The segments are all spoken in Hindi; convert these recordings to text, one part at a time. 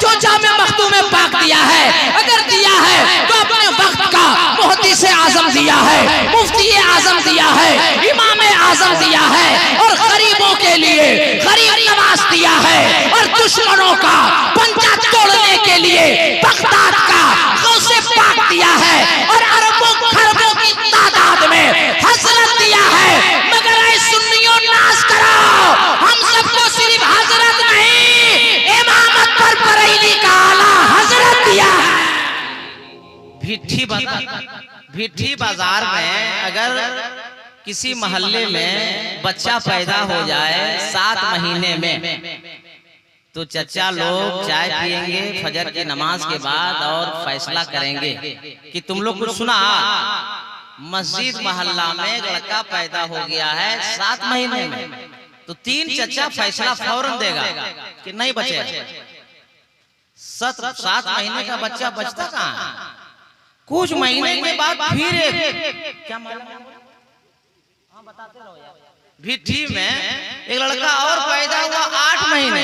जो जामे मखदूम पाक दिया है, अगर दिया है तो अपने वक्त का मुहद्दिस आजम दिया है, मुफ्ती आजम दिया है, इमाम आजम दिया है, और गरीबों के लिए गरीब नवाज दिया है, और दुश्मनों का पंजा तोड़ने के लिए बगदाद का गौसे पाक दिया है, और अरबों खरबों की तादाद में हजरत दिया है। मगर ऐ सुन्नियों नाज करो, हम सबको सिर्फ हजरत नहीं, इमामत पर बरेली का आला हजरत दिया है। भिट्ठी बाजार में अगर किसी मोहल्ले में बच्चा पैदा हो जाए 7 महीने में, तो चचा लोग चाय पियेंगे फजर की नमाज के बाद और फैसला करेंगे कि तुम लोग कुछ सुना, मस्जिद मोहल्ला में एक लड़का पैदा हो गया है 7 महीने में, तो 3 चचा फैसला फौरन देगा कि नहीं बचेगा। 7 महीने का बच्चा बचता कहाँ है? कुछ महीने के बाद फिर क्या बताते रहो यार। भिट्ठी में एक लड़का और पैदा हुआ 8 महीने,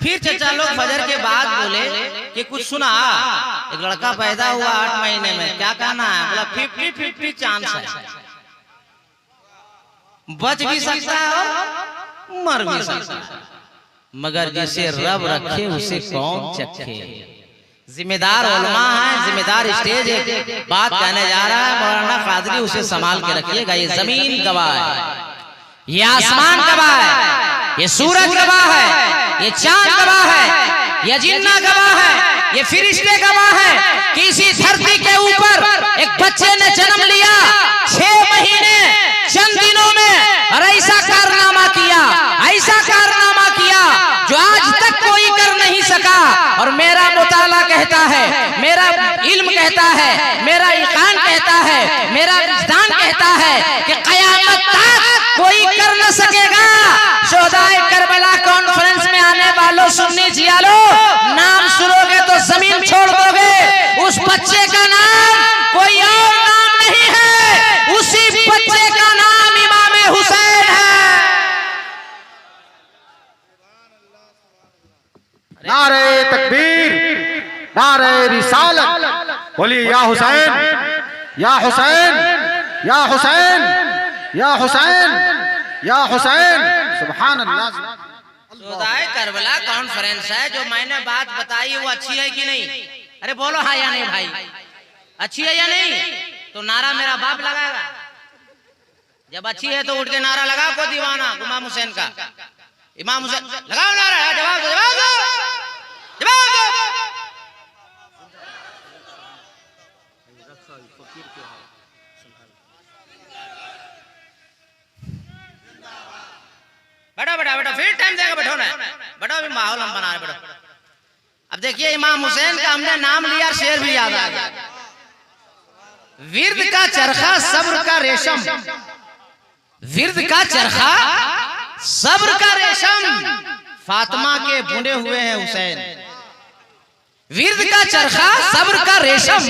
फिर चचा लोग फजर के बाद बोले कि कुछ सुना, एक लड़का पैदा हुआ 8 महीने में, क्या कहना है? बोला 50-50 चांस है, बच भी सकता है और मर भी सकता है, मगर जिसे रब रखे उसे कौन चखे। जिम्मेदार उलमा है, जिम्मेदार स्टेज एक बात कहने जा रहा है मौलाना कादरी, उसे संभाल के रखिएगा। ये जमीन गवाह है, ये आसमान गवाह है, ये सूरज गवाह है, ये चांद गवाह है, ये जिन्ना गवाह है, ये फरिश्ते गवाह है कि इसी धरती के ऊपर एक बच्चे ने जन्म लिया 6 महीने चंद दिनों में, और ऐसा कारनामा किया, ऐसा कारनामा किया जो आज तक कोई कर नहीं सका। और मेरा मुताला कहता है, मेरा इल्म कहता है, मेरा ईकान कहता है, मेरा विज्ञान कहता है कि कयामत तक कोई कर न सकेगा। शोहदाए करबला कॉन्फ्रेंस में आने वालों सुन्नी जियालो, नाम सुनोगे तो जमीन छोड़ दोगे। उस बच्चे का नाम कोई और नाम नहीं है, उसी बच्चे का नाम इमाम हुसैन है। नारे तकबीर, नारे रिसालत, बोलिए या हुसैन, या हुसैन, या हुसैन, या हुसैन, या हुसैन। सुभान अल्लाह। शोहदाए करबला कॉन्फ्रेंस है, जो मैंने बात बताई वो अच्छी है कि नहीं? अरे बोलो हाँ या नहीं भाई, अच्छी है या नहीं? तो नारा मेरा बाप लगाएगा। जब अच्छी है तो उठ के नारा लगा को दीवाना इमाम हुसैन का। इमाम हुसैन लगाओ नारा, जवाब दो, जवाब दो, जवाब दो। बैठो बेटा, बैठो, फिर टाइम देगा, बैठो ना, बैठो, अभी माहौल हम बना रहे, बैठो। अब देखिए इमाम हुसैन का हमने नाम लिया, शेर भी याद आ गया। विर्द का चरखा सब्र का रेशम, विर्द का चरखा सब्र का रेशम, फातिमा के बुने हुए हैं हुसैन। विर्द का चरखा सब्र का रेशम,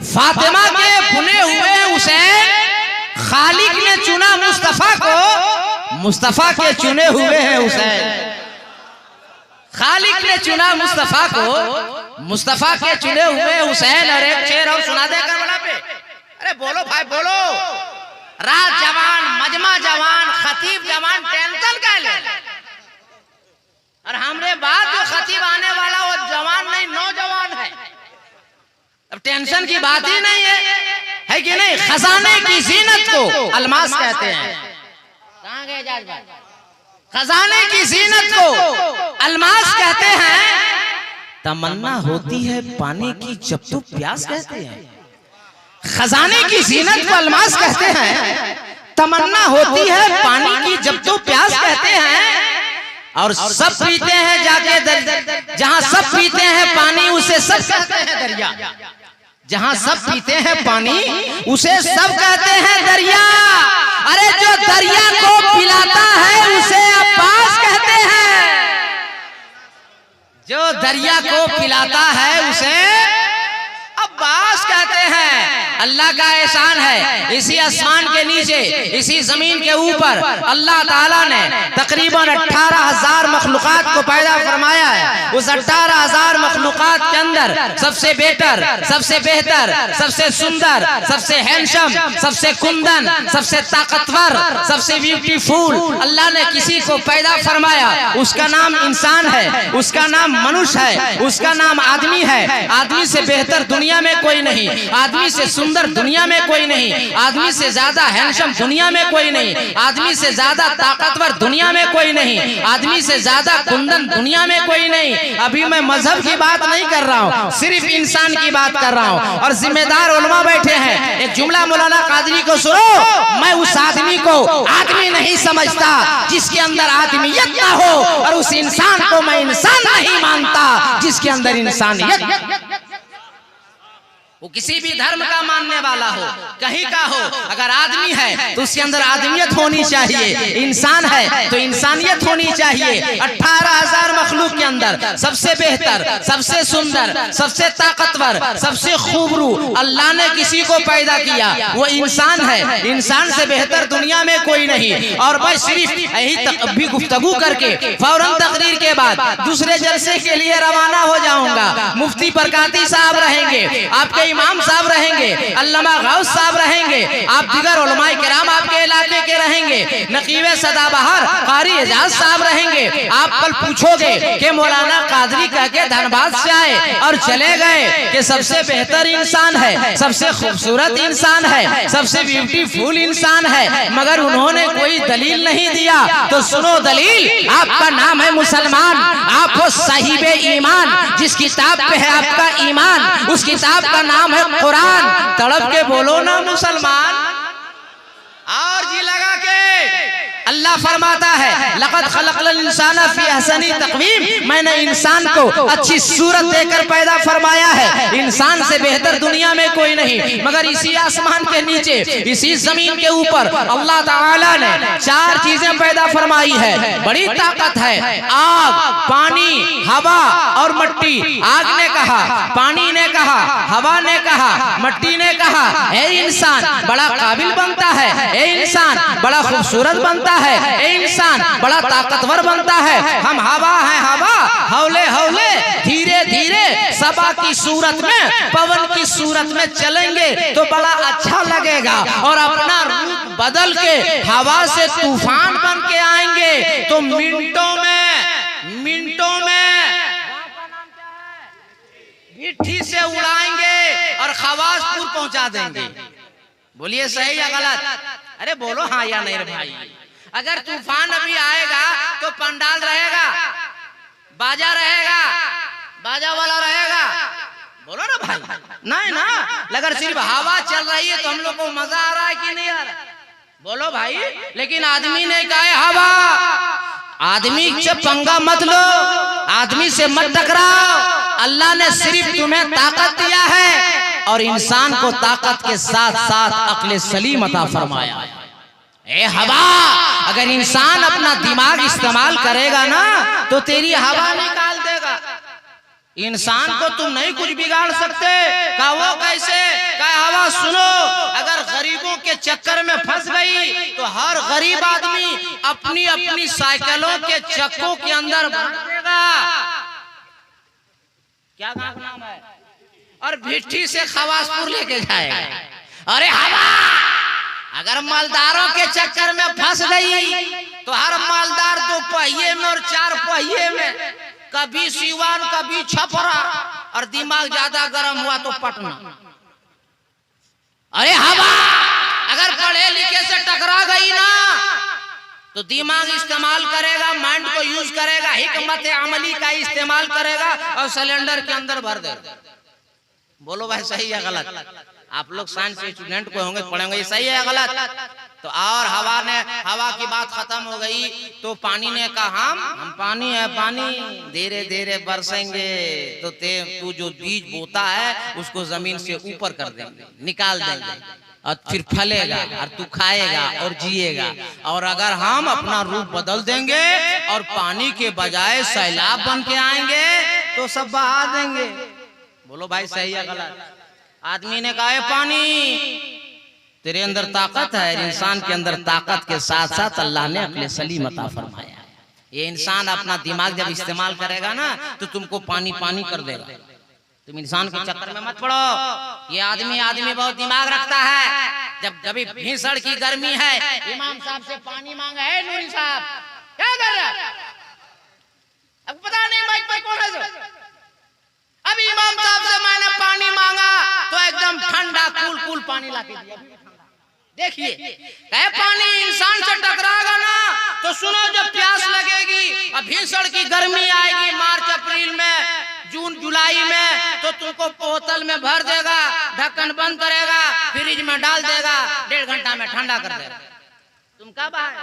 फातिमा के बुने हुए हैं हुसैन। खालिक ने चुना मुस्तफा को, मुस्तफा के चुने हुए हैं हुसैन। खालिक ने चुना मुस्तफा को, मुस्तफा के चुने हुए हुसैन। और एक शेर और सुना दे करबला पे। अरे बोलो भाई बोलो। रात जवान, मजमा जवान, खतीब जवान, टेंशन का ले। और हमरे बाद जो खतीब आने वाला वो जवान नहीं, नौजवान है। अब टेंशन की बात ही नहीं है कि नहीं? खजाने की जीनत को अलमास कहते हैं। कहाँ गए जाज भाई? खजाने की जीनत को अलमास कहते हैं। तमन्ना होती है पानी की जब तो प्यास कहते हैं। खजाने की जीनत को अलमास कहते हैं। तमन्ना होती है पानी की जब तो प्यास कहते हैं। और सब पीते हैं जाके जहां सब पीते हैं पानी उसे सब कहते हैं दरिया। जहां सब पीते हैं पानी उसे सब कहते हैं दरिया। अरे जो दरिया को पिलाता है उसे अब्बास कहते हैं। जो दरिया को पिलाता है उसे अब्बास कहते हैं। अल्लाह का एहसान है, इसी आसमान के नीचे, इसी जमीन के ऊपर अल्लाह ताला ने तकरीबन 18,000 मखलूकात को पैदा फरमाया है। उस 18,000 मखलूकात के अंदर सबसे बेटर, सबसे बेहतर, सबसे सुंदर, सबसे हैंडसम, सबसे कुंदन, सबसे ताकतवर, सबसे ब्यूटीफुल अल्लाह ने किसी को पैदा फरमाया। उसका नाम इंसान है, उसका नाम मनुष्य है, उसका नाम आदमी है। आदमी से बेहतर दुनिया में कोई नहीं, आदमी से सुंदर दुनिया में कोई नहीं, आदमी से ज्यादा हैंडसम दुनिया में कोई नहीं, आदमी से ज्यादा ताकतवर दुनिया में कोई नहीं, आदमी से ज्यादा कुंदन दुनिया में कोई नहीं। अभी मैं मजहब की बात नहीं कर रहा हूँ, सिर्फ इंसान की बात कर रहा हूँ। और जिम्मेदार उलमा बैठे हैं, एक जुमला मौलाना कादरी को सुनो, मैं उस आदमी को आदमी नहीं समझता जिसके अंदर आदमियत ना हो, और उस इंसान को मैं इंसान नहीं मानता जिसके अंदर इंसानियत। वो किसी भी धर्म का मानने वाला हो, कहीं का हो, अगर आदमी है तो उसके अंदर आदमियत होनी चाहिए, इंसान है तो इंसानियत होनी चाहिए। 18,000 मखलूक के अंदर सबसे बेहतर, सबसे सुंदर, सबसे ताकतवर, सबसे खूबरू अल्लाह ने किसी को पैदा किया, वो इंसान है। इंसान से बेहतर दुनिया में कोई नहीं। और मैं सिर्फ यही भी गुफ्तगू करके फौरन तकरीर के बाद दूसरे जलसे के लिए रवाना हो जाऊंगा। मुफ्ती बरकाती साहब रहेंगे, आपके इमाम साहब रहेंगे, अल्लामा गौस साहब रहेंगे, आप दिगर उलमाए किराम आपके इलाके के रहेंगे, नकीब सदाबहार कारी एजाज साहब रहेंगे। आप कल पूछोगे कि मौलाना कादरी कह के धनबाद से आए और चले गए कि सबसे बेहतर इंसान है, सबसे खूबसूरत इंसान है, सबसे ब्यूटीफुल इंसान है, मगर उन्होंने कोई दलील नहीं दिया। तो सुनो दलील, आपका नाम है मुसलमान, आप हो साहिबे ईमान, जिस किताब पे है आपका ईमान उस किताब का नाम है कुरान। तड़प के बोलो ना मुसलमान, और जी लगा के। अल्लाह फरमाता है लक़द खलक़ल इंसाना फी अहसनी तक़वीम, मैंने इंसान को अच्छी सूरत देकर पैदा फरमाया है। इंसान से बेहतर दुनिया में कोई नहीं। मगर इसी आसमान के नीचे, इसी जमीन के ऊपर अल्लाह ताला ने 4 चीजें पैदा फरमाई है, बड़ी ताकत है। आग, पानी, हवा और मट्टी। आग ने कहा, पानी ने कहा, हवा ने कहा, मट्टी ने कहा, ए इंसान बड़ा काबिल बनता है, ए इंसान बड़ा खूबसूरत बनता है, ए इंसान बड़ा ताकतवर बनता है। हम हवा हैं, हवा हौले हौले धीरे धीरे सबा की सूरत में, पवन की सूरत में चलेंगे तो बड़ा अच्छा लगेगा। और अपना रूप बदल के हवा से तूफान बन के आएंगे तो मिनटों में मिट्टी से उड़ाएंगे और खवासपुर पहुंचा देंगे। बोलिए सही या गलत? अरे बोलो हाँ या नहीं रे भाई। अगर तूफान अभी आएगा तो पंडाल रहेगा, बाजा रहेगा, बाजा वाला रहेगा, बोलो ना भाई। नहीं ना, अगर सिर्फ हवा चल रही है तो हम लोग को मजा आ रहा है कि नहीं आ रहा? बोलो भाई। लेकिन आदमी ने कहा है हवा, आदमी से पंगा मत लो, आदमी से मत टकराओ। अल्लाह ने सिर्फ तुम्हें ताकत दिया है और इंसान को ताकत के साथ साथ अक्ल सलीम अता फरमाया। ए हवा, अगर इंसान अपना दिमाग इस्तेमाल करेगा ना तो तेरी हवा निकाल देगा। इंसान को तुम नहीं कुछ बिगाड़ सकते। कहा वो कैसे? कहा हवा सुनो, अगर गरीबों के चक्कर में फंस गई तो हर गरीब आदमी अपनी अपनी साइकिलों के चक्कों के अंदर भर देगा। क्या नाम है? और भिट्ठी से खवासपुर लेके जाएगा। अरे हवा, अगर मालदारों के चक्कर में फंस गई तो हर मालदार 2 पहिए में और 4 पहिए में, कभी सीवान कभी छपरा, और दिमाग ज्यादा गर्म हुआ तो पटना। अरे हवा, अगर पढ़े लिखे से टकरा गई ना तो दिमाग इस्तेमाल करेगा, माइंड को यूज करेगा, हिकमत अमली का इस्तेमाल करेगा और सिलेंडर के अंदर भर देगा। बोलो भाई सही है गलत? आप लोग साइंस के स्टूडेंट को होंगे, पढ़ेंगे, सही है गलत? तो और हवा की बात खत्म हो गई तो पानी ने कहा हम पानी है, पानी धीरे धीरे बरसेंगे तो तू जो बीज बोता है उसको जमीन से ऊपर कर देंगे, निकाल देंगे और फिर फलेगा और तू खाएगा और जिएगा। और अगर हम अपना रूप बदल देंगे और पानी के बजाय सैलाब बन के आएंगे तो सब बहा देंगे। बोलो भाई सही है गलत? आदमी ने कहा है पानी, तेरे अंदर ताकत है। इंसान के अंदर ताकत के साथ साथ अल्लाह ने अक्ल सलीम अता फरमाया। ये इंसान अपना दिमाग जब इस्तेमाल करेगा ना तो तुमको पानी पानी कर देगा। तुम इंसान के चक्कर में मत पड़ो। ये आदमी बहुत दिमाग रखता है। जब कभी भीषण की गर्मी है, इमाम साहब से पानी मांगा है, नूरी साहब क्या कर रहे हैं? अब पता नहीं माइक पर कौन है जो? अभी इमाम साहब से मैंने पानी मांगा तो एकदम ठंडा कूल पानी ला के दिया। देखिए, कहे पानी इंसान से टकराएगा ना तो सुनो, जब प्यास लगेगी और भीषण की गर्मी आएगी मार्च अप्रैल में, जून जुलाई में, तो तुमको बोतल में भर देगा, ढक्कन बंद करेगा, फ्रिज में डाल देगा, 1.5 घंटा में ठंडा कर देगा। तुम कब आए?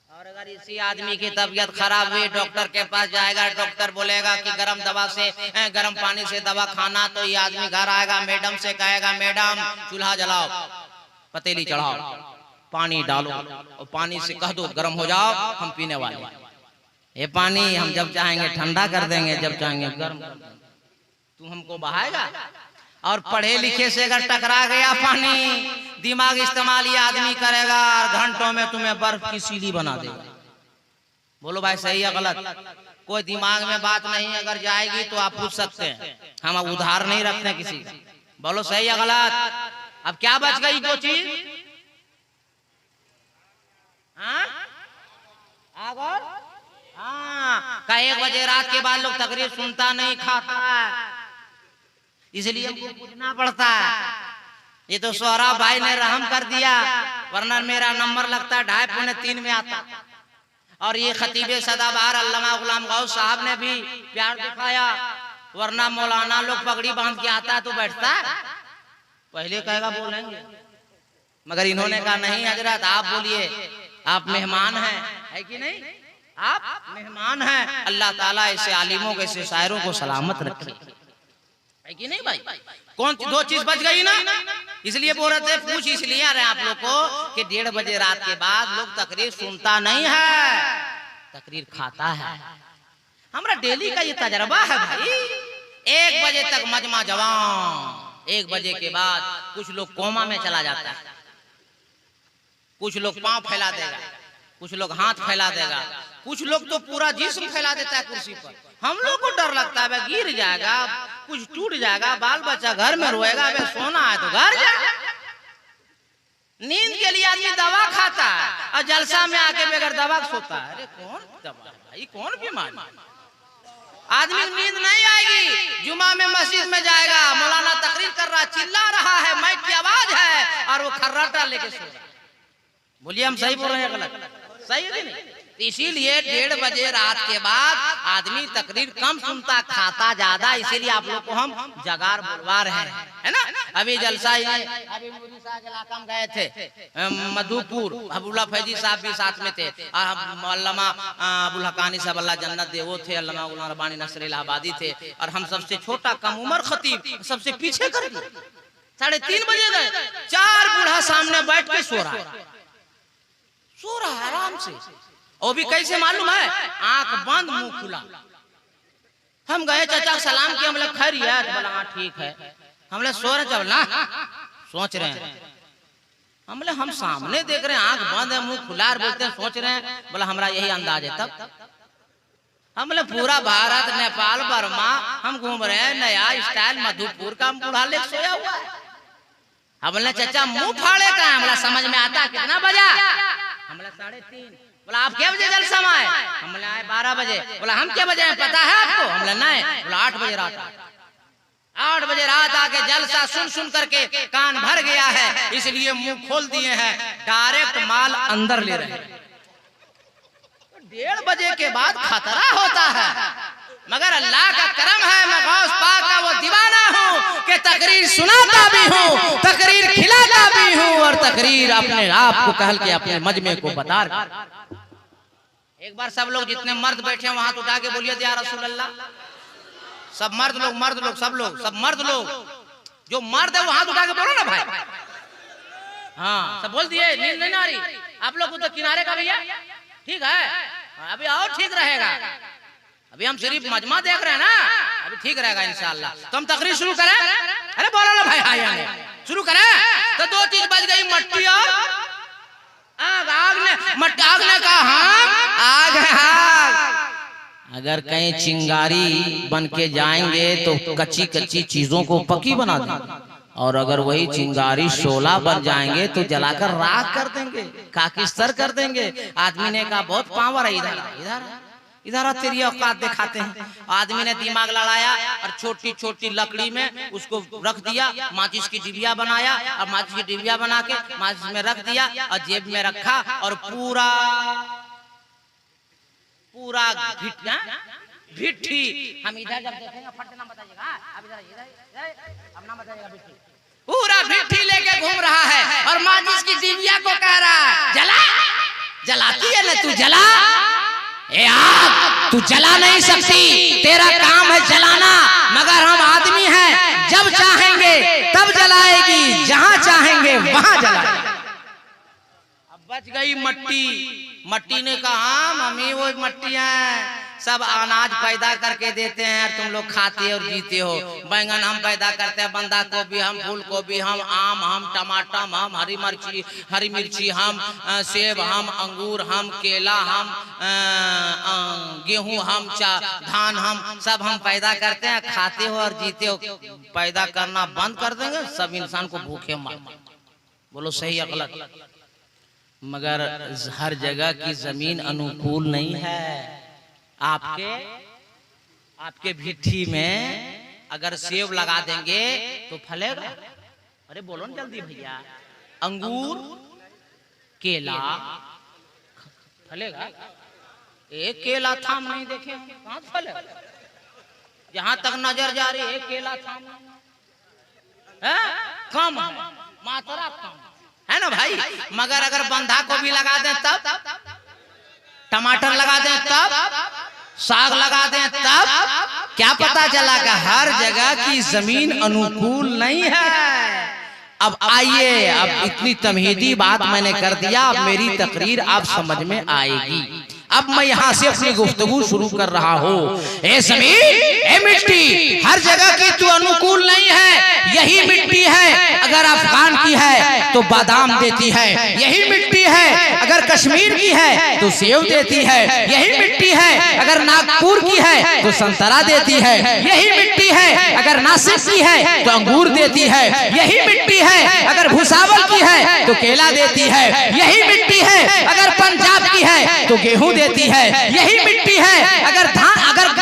और अगर इसी आदमी की तबीयत खराब हुई, डॉक्टर के पास जाएगा, डॉक्टर बोलेगा कि गर्म दवा से, गर्म पानी से दवा खाना, तो ये आदमी घर आएगा, मैडम से कहेगा, मैडम चूल्हा जलाओ, पतीली चढ़ाओ, पानी डालो और पानी से कह दो गर्म हो जाओ, हम पीने वाले। ये पानी हम जब चाहेंगे ठंडा कर देंगे, जब चाहेंगे गर्म कर देंगे। तू हमको बहाएगा? और पढ़े लिखे से अगर टकरा गया पानी, दिमाग इस्तेमाल ये आदमी करेगा और घंटों में तुम्हें बर्फ की सीढ़ी बना देगा। बोलो भाई सही है गलत? कोई दिमाग में बात नहीं अगर जाएगी तो आप पूछ सकते हैं, हम उधार नहीं रखते किसी। बोलो सही है गलत? अब क्या बच गई दो चीज? आग और हाँ, का 1 बजे रात के बाद लोग तकरीर सुनता नहीं, खाता है, इसलिए पूछना पड़ता है। ये तो सोहराब भाई ने रहम कर दिया, वरना मेरा नंबर लगता 2:30 पौने 3 में आता। और ये खतीबे सदाबहार अल्लामा गुलाम गौस साहब ने भी प्यार दिखाया, वरना मौलाना लोग पगड़ी बांध के आता तो बैठता, पहले कहेगा बोलेंगे, मगर इन्होंने कहा नहीं हजरत आप बोलिए, आप मेहमान हैं, है कि नहीं? आप मेहमान हैं। अल्लाह ताला ऐसे आलिमों को, ऐसे शायरों को सलामत रखे, है कि नहीं भाई? कौन 2 चीज बच गई ना, इसलिए बोल रहे थे, पूछ इसलिए आ रहे हैं आप लोग को कि 1:30 बजे रात के बाद लोग तकरीर सुनता नहीं है, तकरीर खाता है। हमारा डेली का ये तजर्बा है भाई। 1 बजे तक मजमा जवान, 1 बजे के बाद कुछ लोग कोमा में चला जाता है, कुछ लोग पांव फैला देगा, कुछ लोग हाथ फैला देगा, कुछ लोग तो पूरा जिस्म फैला देता है कुर्सी पर। हम लोग को डर लगता है गिर जाएगा, कुछ टूट जाएगा, बाल बच्चा घर में रोएगा, सोना है तो घर जाएगा। नींद के लिए आदमी दवा खाता है और जलसा में आके बगैर दवा सोता है। अरे कौन दवा भाई, कौन बीमारी? आदमी नींद नहीं आएगी, जुमा में मस्जिद में जाएगा, मौलाना तकरीर कर रहा, चिल्ला रहा है, माइक की आवाज है और वो खर्राटा लेके सो रहा। बोलिए हम सही बोल रहे हैं गलत? सही है नहीं? इसीलिए 1:30 बजे रात के बाद आदमी तकरीर कम सुनता, खाता ज्यादा, इसीलिए आप लोग को हम जगार बुलवा रहे हैं, है ना? अभी जलसा ही नहीं, अभी मुरी साहब के इलाका में गए थे, मधुपुर, अबुल्ला फैजी साहब भी साथ में थे, और अल्लामा अबुल हकानी साहब अल्लाह जन्नत दे वो थे, अल्लामा गुलाम रब्बानी नसर इलाहाबादी थे, और हम सबसे छोटा कम उम्र खतीब सबसे पीछे कर दिए। 3:30 बजे गए, 4 बूढ़ा सामने बैठ के सो रहा है आराम से। वो भी कैसे मालूम है? आंख बंद मुंह खुला। हम गए चाचा सलाम किया, हम लोग खैरियत, बोला हाँ ठीक है। हम लोग सो रहे चलना, सोच रहे हैं, हम सामने देख रहे हैं, आंख बंद है मुंह खुला, बोलते हैं सोच रहे हैं, बोला हमारा यही अंदाज है। तब हम लोग पूरा भारत, नेपाल, बर्मा हम घूम रहे हैं, नया स्टाइल मधुपुर का बूढ़ा ले सोया हुआ है। हमने चाचा मुंह फाड़े का, हमला समझ में आता कितना बजा? हमला 3:30। बोला आप क्या बजे जलसा में आए? हमने आए 12 बजे। बोला हम क्या बजे पता है आपको? हमने नहीं। बोला 8 बजे रात। 8 बजे रात आके जलसा सुन सुन करके कान भर गया है, इसलिए मुंह खोल दिए हैं, डायरेक्ट माल अंदर ले रहे हैं। 1:30 बजे के बाद खतरा होता है, मगर अल्लाह का करम है, मैं गौस पाक का वो दीवाना हूँ कि तकरीर सुनाता भी हूँ, तकरीर खिलाता भी हूँ, और तकरीर अपने आप को कहल के अपने मजमे को बता रहा। एक बार सब लोग जितने मर्द बैठे हैं वहां तो उठा के बोलिए या रसूल अल्लाह। सब मर्द लोग सब मर्द लोग जो मर्द है वो हाथ उठा के बोलो ना भाई। हाँ सब बोल दिए, नींद नहीं आ रही आप लोग को तो किनारे का भैया ठीक है, अभी और ठीक रहेगा। अभी हम सिर्फ मजमा देख रहे हैं ना, अभी ठीक रहेगा इंशाअल्लाह। तो हम तकरीर शुरू करें? अरे बोलो ना भाई, हाँ शुरू करें। तो 2 चीज बच गई, मट्टी और आग आग ने कहा हम आग है आग। अगर कहीं चिंगारी बन के जाएंगे तो कच्ची कच्ची चीजों को पक्की बना देंगे, और अगर वही चिंगारी शोला बन जाएंगे तो जलाकर राख कर देंगे, खाकिस्तर कर देंगे। आदमी ने कहा बहुत पावर है, इधर इधर इधर तेरी औकात दिखाते हैं। आदमी ने दिमाग लड़ाया और छोटी छोटी लकड़ी में उसको रख दिया, माचिस की डिबिया बनाया और माचिस की डिबिया बना के माचिस में रख दिया और जेब में रखा और पूरा पूरा भिट्ठी हम इधर जब देखेंगे फट नाम बताइएगा, अब इधर अब नाम बताइएगा भिट्ठी, पूरा भिट्ठी लेके घूम रहा है और माचिस की डिबिया को कह रहा है जला, जलाती है ना तू जला, ए आग तू जला नहीं सकती, तेरा काम है जलाना, मगर हम आदमी हैं, जब चाहेंगे तब जलाएगी, जहां चाहेंगे वहां जलाएगी। अब बच गई मट्टी। मट्टी ने कहा मम्मी वो मट्टियां सब अनाज पैदा करके देते हैं, तुम लोग खाते और जीते हो। बैंगन हम पैदा करते हैं, बंदा गोभी हम, फूल गोभी हम, आम हम, टमाटर हम, हरी मिर्ची हम, सेब हम, अंगूर हम, केला हम, गेहूं हम, धान हम, सब हम पैदा करते हैं, खाते हो और जीते हो। पैदा करना बंद कर देंगे सब इंसान को भूखे मार। बोलो सही अकल। मगर हर जगह की जमीन अनुकूल नहीं है। आपके भिट्ठी में अगर सेब लगा देंगे तो फलेगा। अरे बोलो ना जल्दी भैया। अंगूर केला फलेगा? एक केला थाम नहीं देखे कहां फलेगा? जहां तक नजर जा रही है केला थाम है, कम मात्रा कम है ना भाई। मगर अगर बंधा को भी लगा दें तब, टमाटर लगा दें तब, साग लगा दें तब, क्या पता चला कि हर जगह की जमीन अनुकूल नहीं है। अब आइए, अब इतनी तमहीदी बात मैंने कर दिया, अब मेरी तकरीर आप समझ में आएगी। अब मैं यहाँ से अपनी गुफ्तगू शुरू कर रहा हूँ। ए जमीन, ए मिट्टी, हर जगह की तू अनुकूल नहीं है। यही मिट्टी है अगर अफगान की है तो बादाम देती है, यही मिट्टी है अगर कश्मीर की है तो सेव देती है, यही मिट्टी है अगर नागपुर की है तो संतरा देती है, यही मिट्टी है अगर नासिक की है तो अंगूर देती है, यही मिट्टी है अगर भुसावल की है तो केला देती है, यही मिट्टी है अगर पंजाब की है तो गेहूं देती है, यही मिट्टी है अगर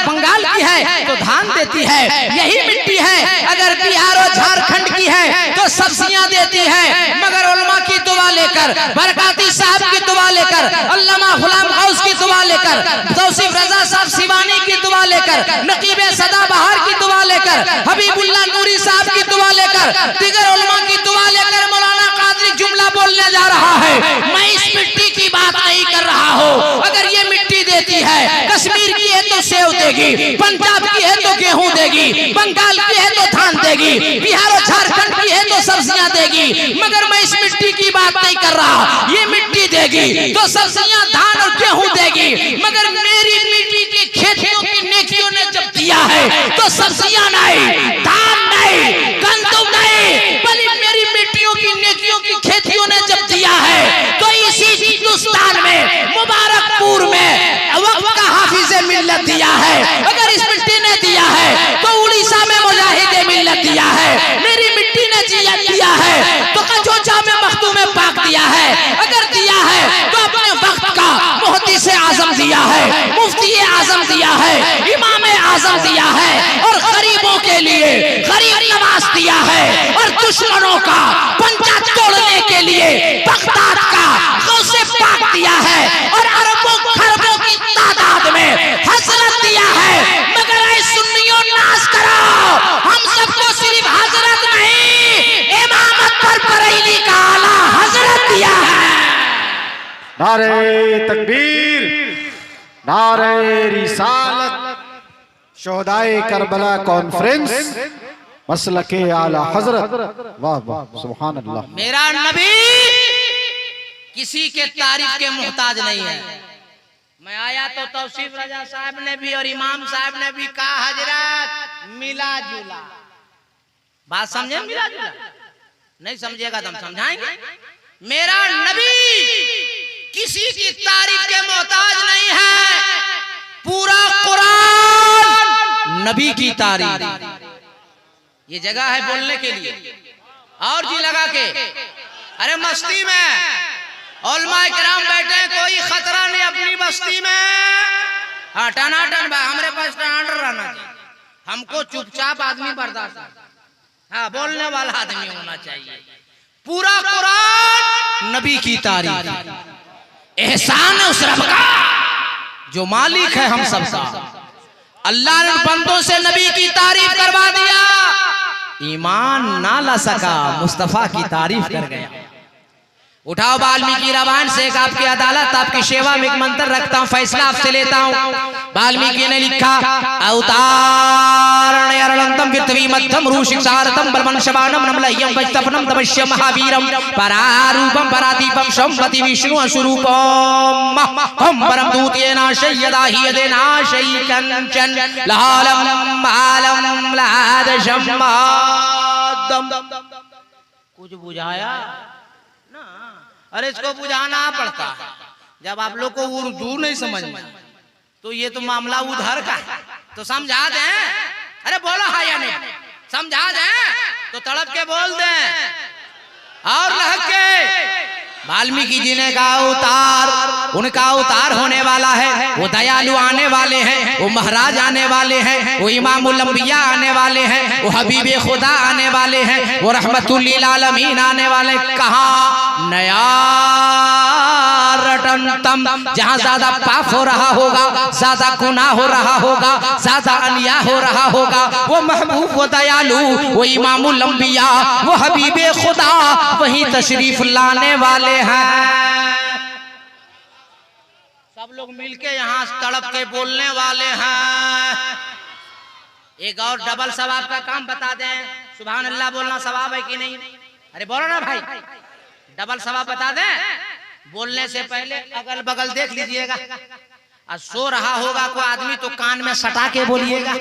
बंगाल की है तो धान देती है, यही मिट्टी है अगर बिहार और झारखंड की है तो सब्जियां देती है। मगर उलमा की दुआ लेकर, बरकाती साहब की दुआ लेकर, अल्लामा गुलाम गौस की दुआ लेकर, तौसीफ रजा साहब सिवानी की दुआ लेकर, नकीब सदाबहार की दुआ लेकर, हबीबुल्लाह नूरी साहब की दुआ लेकर, दिगर उलमा की दुआ लेकर मौलाना कादरी जुमला बोलने जा रहा है। मैं इस मिट्टी की बात नहीं कर रहा हूँ। अगर ये मिट्टी देती है, कश्मीर की है तो सेव देगी, पंजाब की है तो गेहूं देगी, बंगाल की है तो धान देगी, बिहार और झारखंड की है तो सब्जियां देगी। मगर मैं इस मिट्टी की बात नहीं कर रहा। ये मिट्टी देगी तो सब्जियां, धान और गेहूं देगी, मगर मेरी मिट्टी की खेतियों की नेकियों ने जब दिया है तो सब्जियां नहीं, धान नहीं, गंदम नहीं, बल्कि मेरी मिट्टियों की नेकियों की खेतियों ने जब दिया है तो इसी हिंदुस्तान में मुबारकपुर में वक्त का हाफिज़े मिल्लत दिया है। अगर इस मिट्टी ने दिया है तो उड़ीसा में मुजाहिदे मिल्लत दिया है। मेरी मिट्टी ने दिया है तो कचौचा में मखदूम पाक दिया है। अगर दिया है तो अपने वक्त का मुहद्दिस आजम दिया है, मुफ्ती आजम दिया है, इमाम आजम दिया है, और गरीबों के लिए गरीब नवाज दिया है, और दुश्मनों का पंजा तोड़ने के लिए बगदाद का गौसे पाक दिया है, और अरबों खरबों की तादाद में हजरत दिया है। मगर ऐ सुन्नियों नाज करो, हम सबको सिर्फ हजरत नहीं, इमामत पर बरेली का आला हजरत दिया है। नारे तकबीर, नारे रिसालत, शोहदाए करबला कॉन्फ्रेंस, मसलके आला हजरत। वाह वाह, सुभान अल्लाह। मेरा नबी किसी के तारीफ के मोहताज नहीं है। मैं आया तो तौसीफ रजा साहब ने भी और इमाम साहब ने भी कहा हजरत मिला जुला। बात समझे? मिला जुला नहीं समझेगा तो हम समझाएंगे। मेरा नबी किसी की तारीफ के मोहताज नहीं है, पूरा कुरान नबी की तारीफ। ये जगह है बोलने के लिए। और जी लगा के अरे मस्ती में उलमाए किराम बैठे, कोई खतरा नहीं अपनी बस्ती में। हाँ टनाटन भाई हमारे पास टनाटन रहना चाहिए, हमको चुपचाप आदमी बर्दाश्त, हाँ बोलने वाला आदमी होना चाहिए। पूरा कुरान नबी की तारीफ। एहसान उस रब का जो मालिक है हम सबका। अल्लाह ने बंदों से नबी की तारीफ करवा दिया, ईमान ना ला सका, मुस्तफा की तारीफ कर गया। उठाओ वाल्मीकि रामायण से एक आपकी अदालत, आपकी सेवा में एक मंत्र रखता हूँ, फैसला आपसे लेता हूँ। वाल्मीकि ने लिखा अवतारणम पृथ्वी मध्यम रूषिक्षारतम बलवंशवानम नमलय्यम वैष्णवनम तपस्या महावीरम परारूपम परादीपम संपति विष्णु असुरूपम हम परम दूतेनाशय यदाहि यदेनाशय कंचन लालम बालम लादशम मादम। कुछ बुझाया ना? अरे इसको बुझाना पड़ता है। जब आप लोग को उर्दू नहीं समझ में तो ये तो मामला उधर का है, तो समझा दें। अरे बोलो हाँ या नहीं, समझा दें तो तड़प के बोल दें और लहक के। वाल्मीकि जी ने कहा अवतार, उनका अवतार होने वाला है, वो दयालु आने वाले हैं, वो महाराज आने वाले हैं, वो इमामुल अंबिया आने वाले हैं, वो हबीबे खुदा आने वाले हैं, वो रहमतुल लिल आलमीन आने वाले। कहा नया रटनतम, जहाँ ज्यादा पाप हो रहा होगा, ज्यादा गुनाह हो रहा होगा, ज्यादा अन्याय हो रहा होगा, वो महबूब, वो दयालु, वो इमामुल अंबिया, वो हबीबे खुदा वही तशरीफ लाने वाले हैं। सब लोग मिलके यहाँ तड़प के बोलने वाले हैं। एक और डबल सवाब का काम बता दें। सुभान अल्लाह बोलना सवाब है कि नहीं? अरे बोलो ना भाई, डबल सवाब बता दें। बोलने से पहले अगल बगल देख लीजिएगा, और सो रहा होगा कोई आदमी तो कान में सटा के बोलिएगा।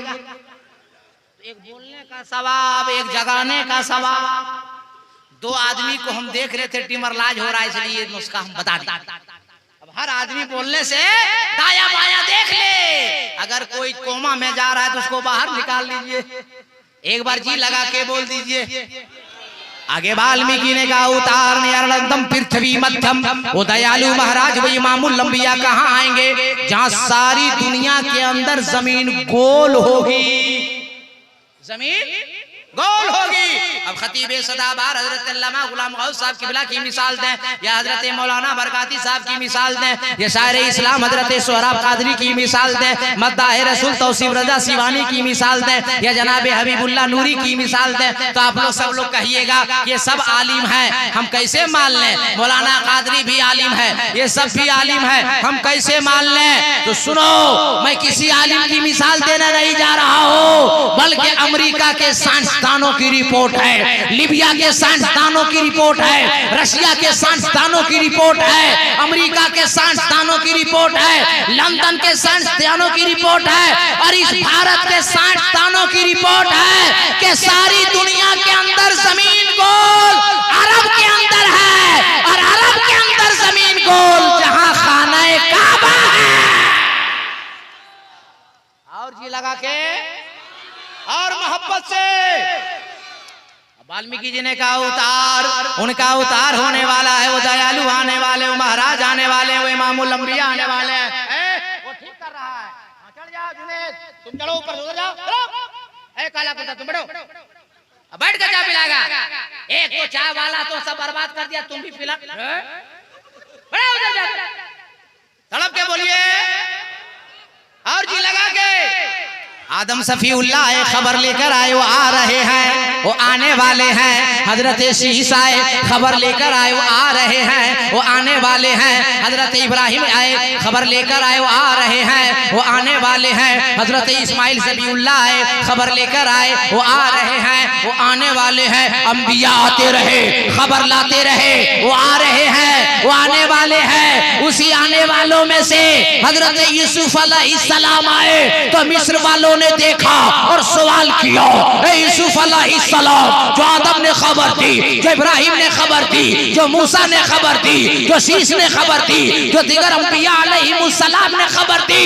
एक बोलने का सवाब, एक जगाने का सवाब। दो आदमी को हम देख रहे थे टिमरलाज हो रहा है, इसलिए नुस्खा हम बता दें। अब हर आदमी बोलने से दाया बाया देख ले, अगर कोई कोमा में जा रहा है तो उसको बाहर निकाल लीजिए। एक बार जी लगा के बोल दीजिए। आगे वाल्मीकि ने कहा उतारम पृथ्वी मध्यम, वो दयालु महाराज वो इमामुल अंबिया कहाँ आएंगे? जहाँ सारी दुनिया के अंदर जमीन गोल होगी, जमीन गोल होगी। अब खतीबे सदाबार हजरत अल्लामा गुलाम गौस साहब किबला की मिसाल दें, या हजरत मौलाना बरकाती साहब की मिसाल दें, या शायर इस्लाम हजरत सोहराब कादरी की मिसाल दें, मद्दाह रसूल तौसीफ रजा सिवानी की मिसाल दें, या जनाब हबीबुल्लाह नूरी की मिसाल दें, तो आप लोग सब लोग कहिएगा ये सब आलिम है, हम कैसे मान लें? मौलाना कादरी भी आलिम है, ये सब भी आलिम है, हम कैसे मान लें? तो सुनो, मैं किसी आलिम की मिसाल देने नहीं जा रहा हूँ, बल्कि अमेरिका के साइंसदानों की रिपोर्ट है, लीबिया के साइंसदानों की रिपोर्ट है, रशिया के साइंसदानों की रिपोर्ट है, अमेरिका के साइंसदानों की रिपोर्ट है, लंदन के साइंसदानों की रिपोर्ट है, और इस भारत के साइंसदानों की रिपोर्ट है कि सारी दुनिया के अंदर जमीन गोल अरब के अंदर है, और अरब के अंदर जमीन गोल जहां खाना काबा है। और जी लगा के और मोहब्बत से वाल्मीकि जी ने कहा उतार, उनका उतार होने वाला है, वो दयालु आने वाले, वो महाराज आने वाले, वो इमामुल अंबिया आने वाले हैं। वो ठीक कर रहा है, चढ़ जाओ जुनैद, तुम चढ़ो ऊपर, उधर जाओ, ए काला कुत्ता तुम बैठो, बैठ कर चाय पिलाएगा। एक तो चाय वाला तो सब बर्बाद कर दिया, तुम भी पिला, तड़प के बोलिए और जी लगा के। आदम सफीउल्लाह खबर लेकर आए, वो आ रहे हैं, वो आने वाले हैं। हजरत शीशा आए खबर लेकर आए, वो आ रहे हैं, वो आने वाले हैं। हजरत इब्राहिम आए खबर लेकर आए, वो आ रहे हैं, वो आने वाले हैं। हजरत इस्माइल ज़बीउल्लाह आए खबर लेकर आए, वो आ रहे हैं, वो आने वाले हैं। अंबिया आते रहे, खबर लाते रहे, वो आ रहे हैं, वो आने वाले हैं। उसी आने वालों में से हजरत यूसुफ अलैहिस्सलाम आए तो मिस्र वालों ने देखा और सवाल किया, यूसुफ अलैहिस्सलाम अलैहिस्सलाम, जो आदम ने खबर दी, जो इब्राहिम ने खबर दी, जो मूसा ने खबर दी, जो शीश ने खबर दी, जो दीगर अंबिया अलैहिमुस्सलाम ने खबर दी,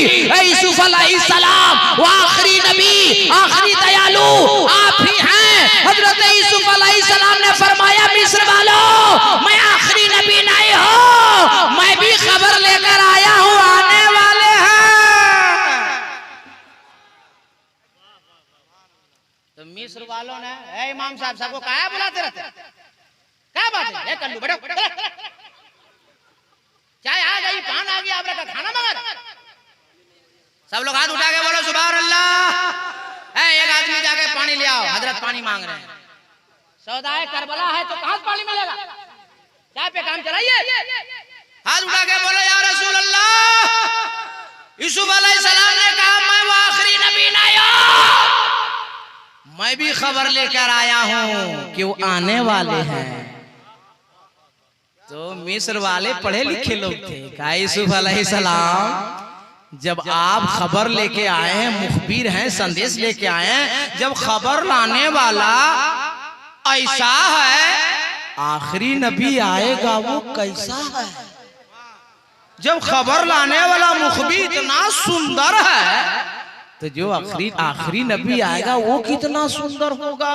यूसुफ अलैहिस्सलाम वो आखिरी नबी, आखिरी दयालु आप ही हैं। हजरत यूसुफ अलैहिस्सलाम ने फरमाया, मिस्र वालों मैं आखिरी नबी नहीं हूँ, मैं भी खबर लेकर आया हूँ, आने वाले हैं। तो मिस्र वालों ने इमाम साहब सबको क्या बुलाते रहते, क्या बात है, कल्लू बैठो, चाय आ गई, पान आ गया, आपका खाना मंगा। सब लोग हाथ उठा के बोलो सुभान अल्लाह। एक आदमी जाके पानी ले आओ, हजरत पानी मांग रहे हैं। सौदाए करबला है तो कहां से पानी मिलेगा, चाय पे काम चलाइए। हाथ उठा के बोलो या रसूल अल्लाह, यूसुफ अलैहिस्सलाम ने कहा मैं वो आखिरी नबी नहीं हूं, मैं भी खबर लेकर आया हूं कि वो आने वाले हैं। तो मिस्र वाले पढ़े लिखे लोग थे। कहा यूसुफ अलैहिस्सलाम जब आप खबर लेके आए हैं, मुखबिर हैं, संदेश लेके आए हैं, जब खबर लाने वाला ऐसा है, आखिरी नबी आएगा वो कैसा है? जब खबर लाने वाला मुखबिर इतना सुंदर है, तो जो आखिरी नबी आएगा वो कितना सुंदर होगा।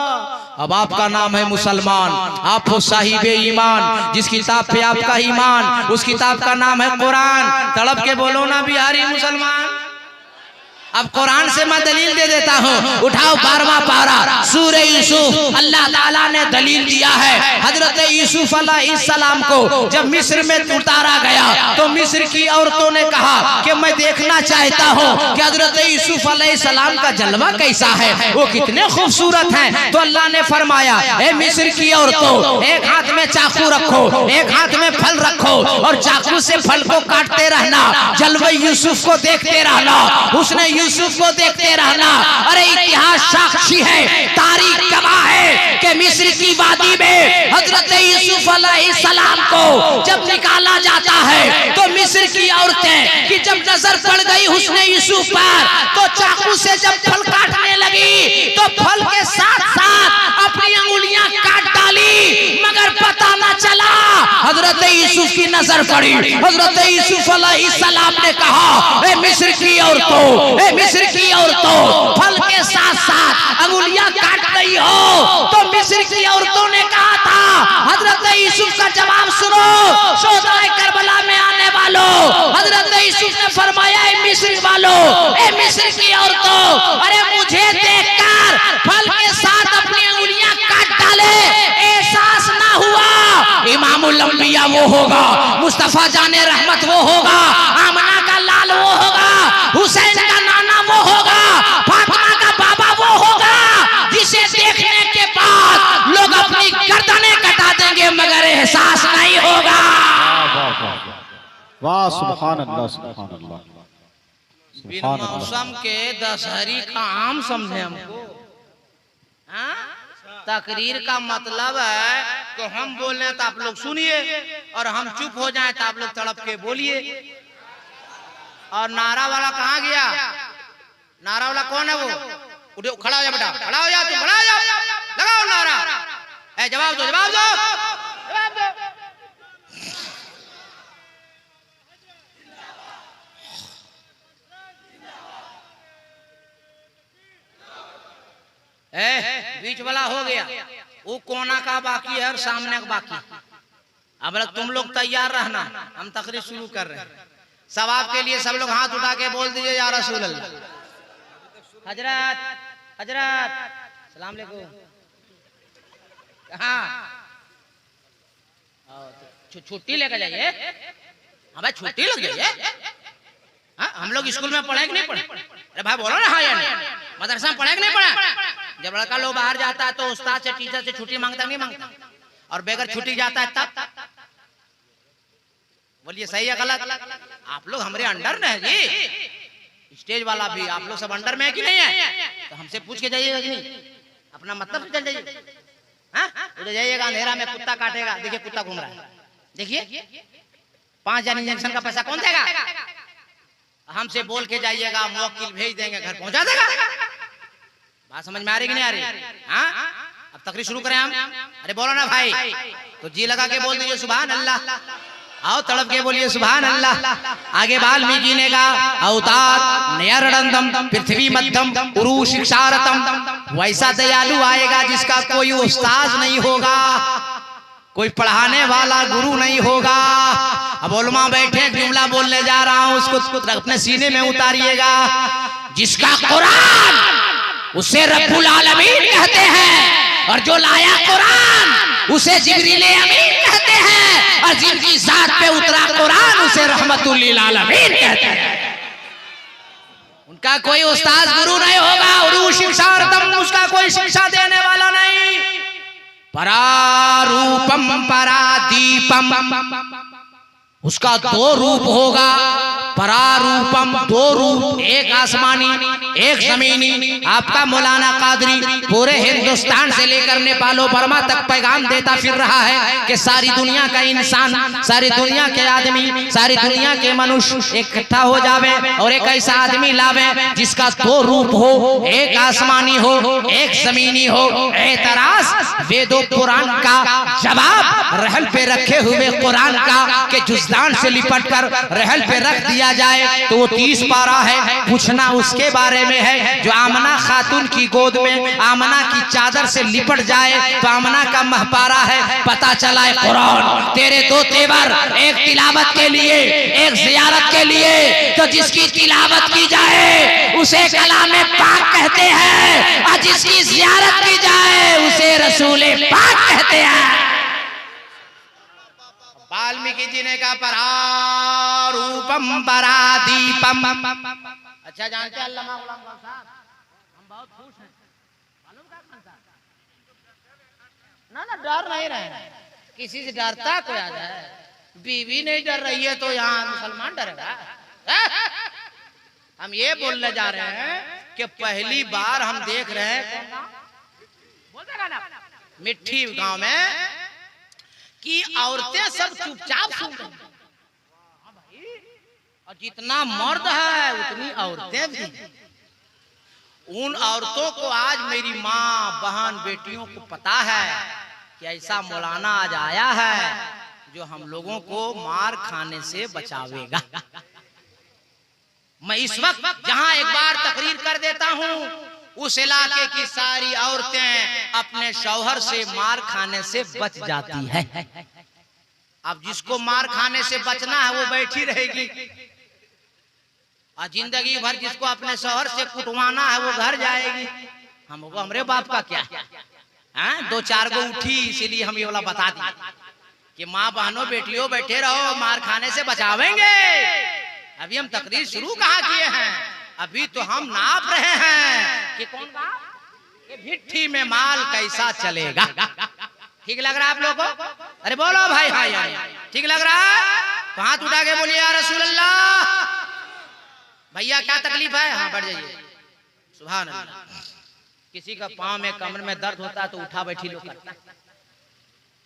अब आपका नाम है मुसलमान, आप हो साहिब ईमान, जिस किताब पे आपका ईमान, उस किताब का नाम है कुरान। तड़प के बोलो ना बिहारी मुसलमान। अब कुरान से मैं दलील दे देता हूँ, उठाओ 12वां पारा सूरह यूसुफ। अल्लाह ताला ने दलील दिया है, हजरत यूसुफ अलैहिस्सलाम को जब मिस्र में उतारा गया तो मिस्र की औरतों ने कहा कि मैं देखना चाहता हूँ कि हजरत यूसुफ अलैहिस्सलाम का जलवा कैसा है, वो कितने खूबसूरत हैं। तो अल्लाह ने फरमाया, ए मिस्र की औरतों, एक हाथ में चाकू रखो, एक हाथ में फल रखो, और चाकू से फल को काटते रहना, जलवा यूसुफ को देखते रहना, उसने यूसुफ को देखते रहना। अरे इतिहास साक्षी है, तारीख गवाह है कि मिस्र की वादी में हजरत यूसुफ अलैहिस्सलाम को जब निकाला जाता है तो मिस्र की औरतें की जब नजर पड़ गई हुस्ने यूसुफ पर, तो चाकू से जब फल काटने लगी तो फल के साथ साथ अपनी अंगुलियां काट डाली, मगर पता न चला। हजरत यूसुफ की नजर पड़ी, हजरत यूसुफ अलैहिस्सलाम ने कहा, ए मिस्र की औरतों, मिस्र की औरतों, फल के साथ साथ अंगुलियां काट रही हो। तो मिस्र की औरतों ने कहा था, हजरत यूसुफ का जवाब सुनो, शोहदाए करबला में आने वालों। हजरत यूसुफ ने फरमाया, ए मिस्र वालों, ए मिस्र की औरतों, अरे मुझे देखकर फल के साथ अपनी अंगुलियां काट डाले, एहसास ना हुआ। इमामुल अंबिया वो होगा, मुस्तफा जाने रहमत वो होगा, आमना का लाल वो होगा, हुसैन का नाना वो होगा, फातिमा का बाबा वो होगा, जिसे देखने के बाद लोग अपनी गर्दनें कटा देंगे मगर एहसास नहीं होगा। वाह सुभान अल्लाह, सुभान अल्लाह। बिन मौसम के दशहरी का आम समझे हमको। तकरीर का मतलब है कि हम बोल रहे हैं तो आप लोग सुनिए, और हम चुप हो जाएं तो आप लोग तड़प के बोलिए। और नारा वाला कहाँ गया? नारा वाला कौन है? वो उठो, खड़ा हो जा बेटा, खड़ा हो जा, तुम खड़ा हो जा, लगाओ नारा। ए जवाब दो, जवाब दो, जवाब दो। बीच वाला हो गया, वो कोना का बाकी है और सामने का बाकी। अब तुम लोग तैयार रहना, हम तकरीर शुरू कर रहे हैं। सवाब के लिए सब लोग हाथ उठा के बोल दीजिए या रसूल अल्लाह। हजरत, हजरत सलाम अलैकुम। हाँ छुट्टी लेकर जाइए। हाँ भाई छुट्टी लग गई है। हाँ हम लोग स्कूल में पढ़े कि नहीं पढ़े? अरे भाई बोलो ना हाँ या नहीं। मदरसा में पढ़े कि नहीं पढ़े? जब लड़का लोग बाहर जाता है तो उस्ताद से, टीचर से छुट्टी मांगता नहीं मांगता? और बेगर छुट्टी जाता है तब बोलिए सही है गलत? आप लोग हमारे अंडर में है जी, स्टेज वाला भी आप लोग सब अंडर में है कि नहीं है? तो हमसे पूछ के जाइएगा कि नहीं, अपना मतलब चल जाइए। हाँ जाइएगा, अंधेरा में कुत्ता काटेगा, देखिए कुत्ता घूम रहा है, देखिए 5 जन इंजेक्शन का पैसा कौन देगा? हमसे बोल के जाइएगा, मुवक्किल भेज देंगे, घर पहुंचा देगा। बात समझ में आ रही कि नहीं आ रही? हाँ अब तकरीर शुरू करें हम। अरे बोलो ना भाई, तो जी लगा के बोल दीजिए सुभान अल्लाह। आओ तड़प के बोलिए सुभान अल्लाह। आगे वाल्मीकि ने कहा अवतार नयरडंदम पृथ्वी मध्यम उरु शिक्षारतम, वैसा दयालु आएगा जिसका कोई उस्ताद नहीं होगा, कोई पढ़ाने वाला गुरु नहीं होगा। अब उलमा बैठे, जुमला बोलने जा रहा हूं, उसको अपने सीने में उतारिएगा। जिसका कुरान उसे रब्बुल आलमीन कहते हैं, और जो लाया कुरान उसे जिब्रील अमीन कहते हैं, और जिनकी जात पे उतरा कुरान उसे रहमतुल लिल आलमीन कहते हैं। उनका कोई उस्ताद गुरु नहीं होगा, उरु शिक्षार्थम, उसका कोई शिक्षा देने वाला नहीं। परारूपम परादीपम, उसका दो रूप होगा। परारूपम, दो रूप, एक आसमानी एक जमीनी। आपका मौलाना कादरी पूरे हिंदुस्तान से लेकर नेपालो बर्मा तक पैगाम देता फिर रहा है कि सारी दुनिया का इंसान, सारी दुनिया के आदमी, सारी दुनिया के मनुष्य इकट्ठा हो जावे और एक ऐसा आदमी लावे जिसका दो रूप हो, एक आसमानी हो एक जमीनी हो। एतराज वेदों कुरान का जवाब रहल पे रखे हुए कुरान का के जुज़दान से लिपट कर रहल पे रख दिया जाए तो वो 30 पारा है। पूछना उसके बारे में है जो आमना खातून की गोद में आमना की चादर से लिपट जाए तो आमना का महपारा है। पता चला है कुरान तेरे दो तेवर, एक तिलावत के लिए एक जियारत के लिए। तो जिसकी तिलावत की जाए उसे कलामे पाक कहते हैं, और जिसकी जियारत की जाए उसे रसूले पाक कहते हैं। वाल्मीकि जी ने कहा परारूपम परादीपम। अच्छा जानते हैं अल्लामा गुलाम गौस साहब, हम बहुत खुश हैं। मालूम क्या बनता ना ना डर नहीं रहे, किसी से डरता कोई आ जाए, बीवी नहीं डर रही है तो यहाँ मुसलमान डरेगा। हम ये बोलने जा रहे हैं कि पहली बार हम देख रहे हैं मिट्टी गांव में कि औरतें सब चुपचाप सुन रही हैं, और जितना मर्द है उतनी औरतें भी। उन औरतों को आज मेरी माँ बहन बेटियों को पता है कि ऐसा मौलाना आज आया है जो हम लोगों को मार खाने से बचावेगा। मैं इस वक्त जहां एक बार तकरीर कर देता हूं, उस इलाके की सारी औरतें अपने शौहर से मार खाने से बच जाती है। अब जिसको मार खाने से बचना है वो बैठी रहेगी, और जिंदगी भर जिसको अपने शौहर से कुटवाना है वो घर जाएगी। हमको हमरे बाप का क्या है? दो चार गो उठी, इसीलिए हम ये वाला बता दी कि माँ बहनों बेटियों बैठे रहो, मार खाने से बचावेंगे। अभी हम तकरीर शुरू कहाँ किए हैं, अभी तो हम नाप रहे हैं कि कौन कि भिट्ठी में माल कैसा चलेगा। ठीक लग रहा है आप लोगों को? अरे बोलो भाई, हाँ ठीक लग रहा है तो हाथ उठा के बोलिए या रसूल अल्लाह। भैया क्या तकलीफ है? हाँ बढ़ जाइए। सुभान अल्लाह। किसी का पाँव में कमर में दर्द होता है तो उठा बैठी लोग करता है।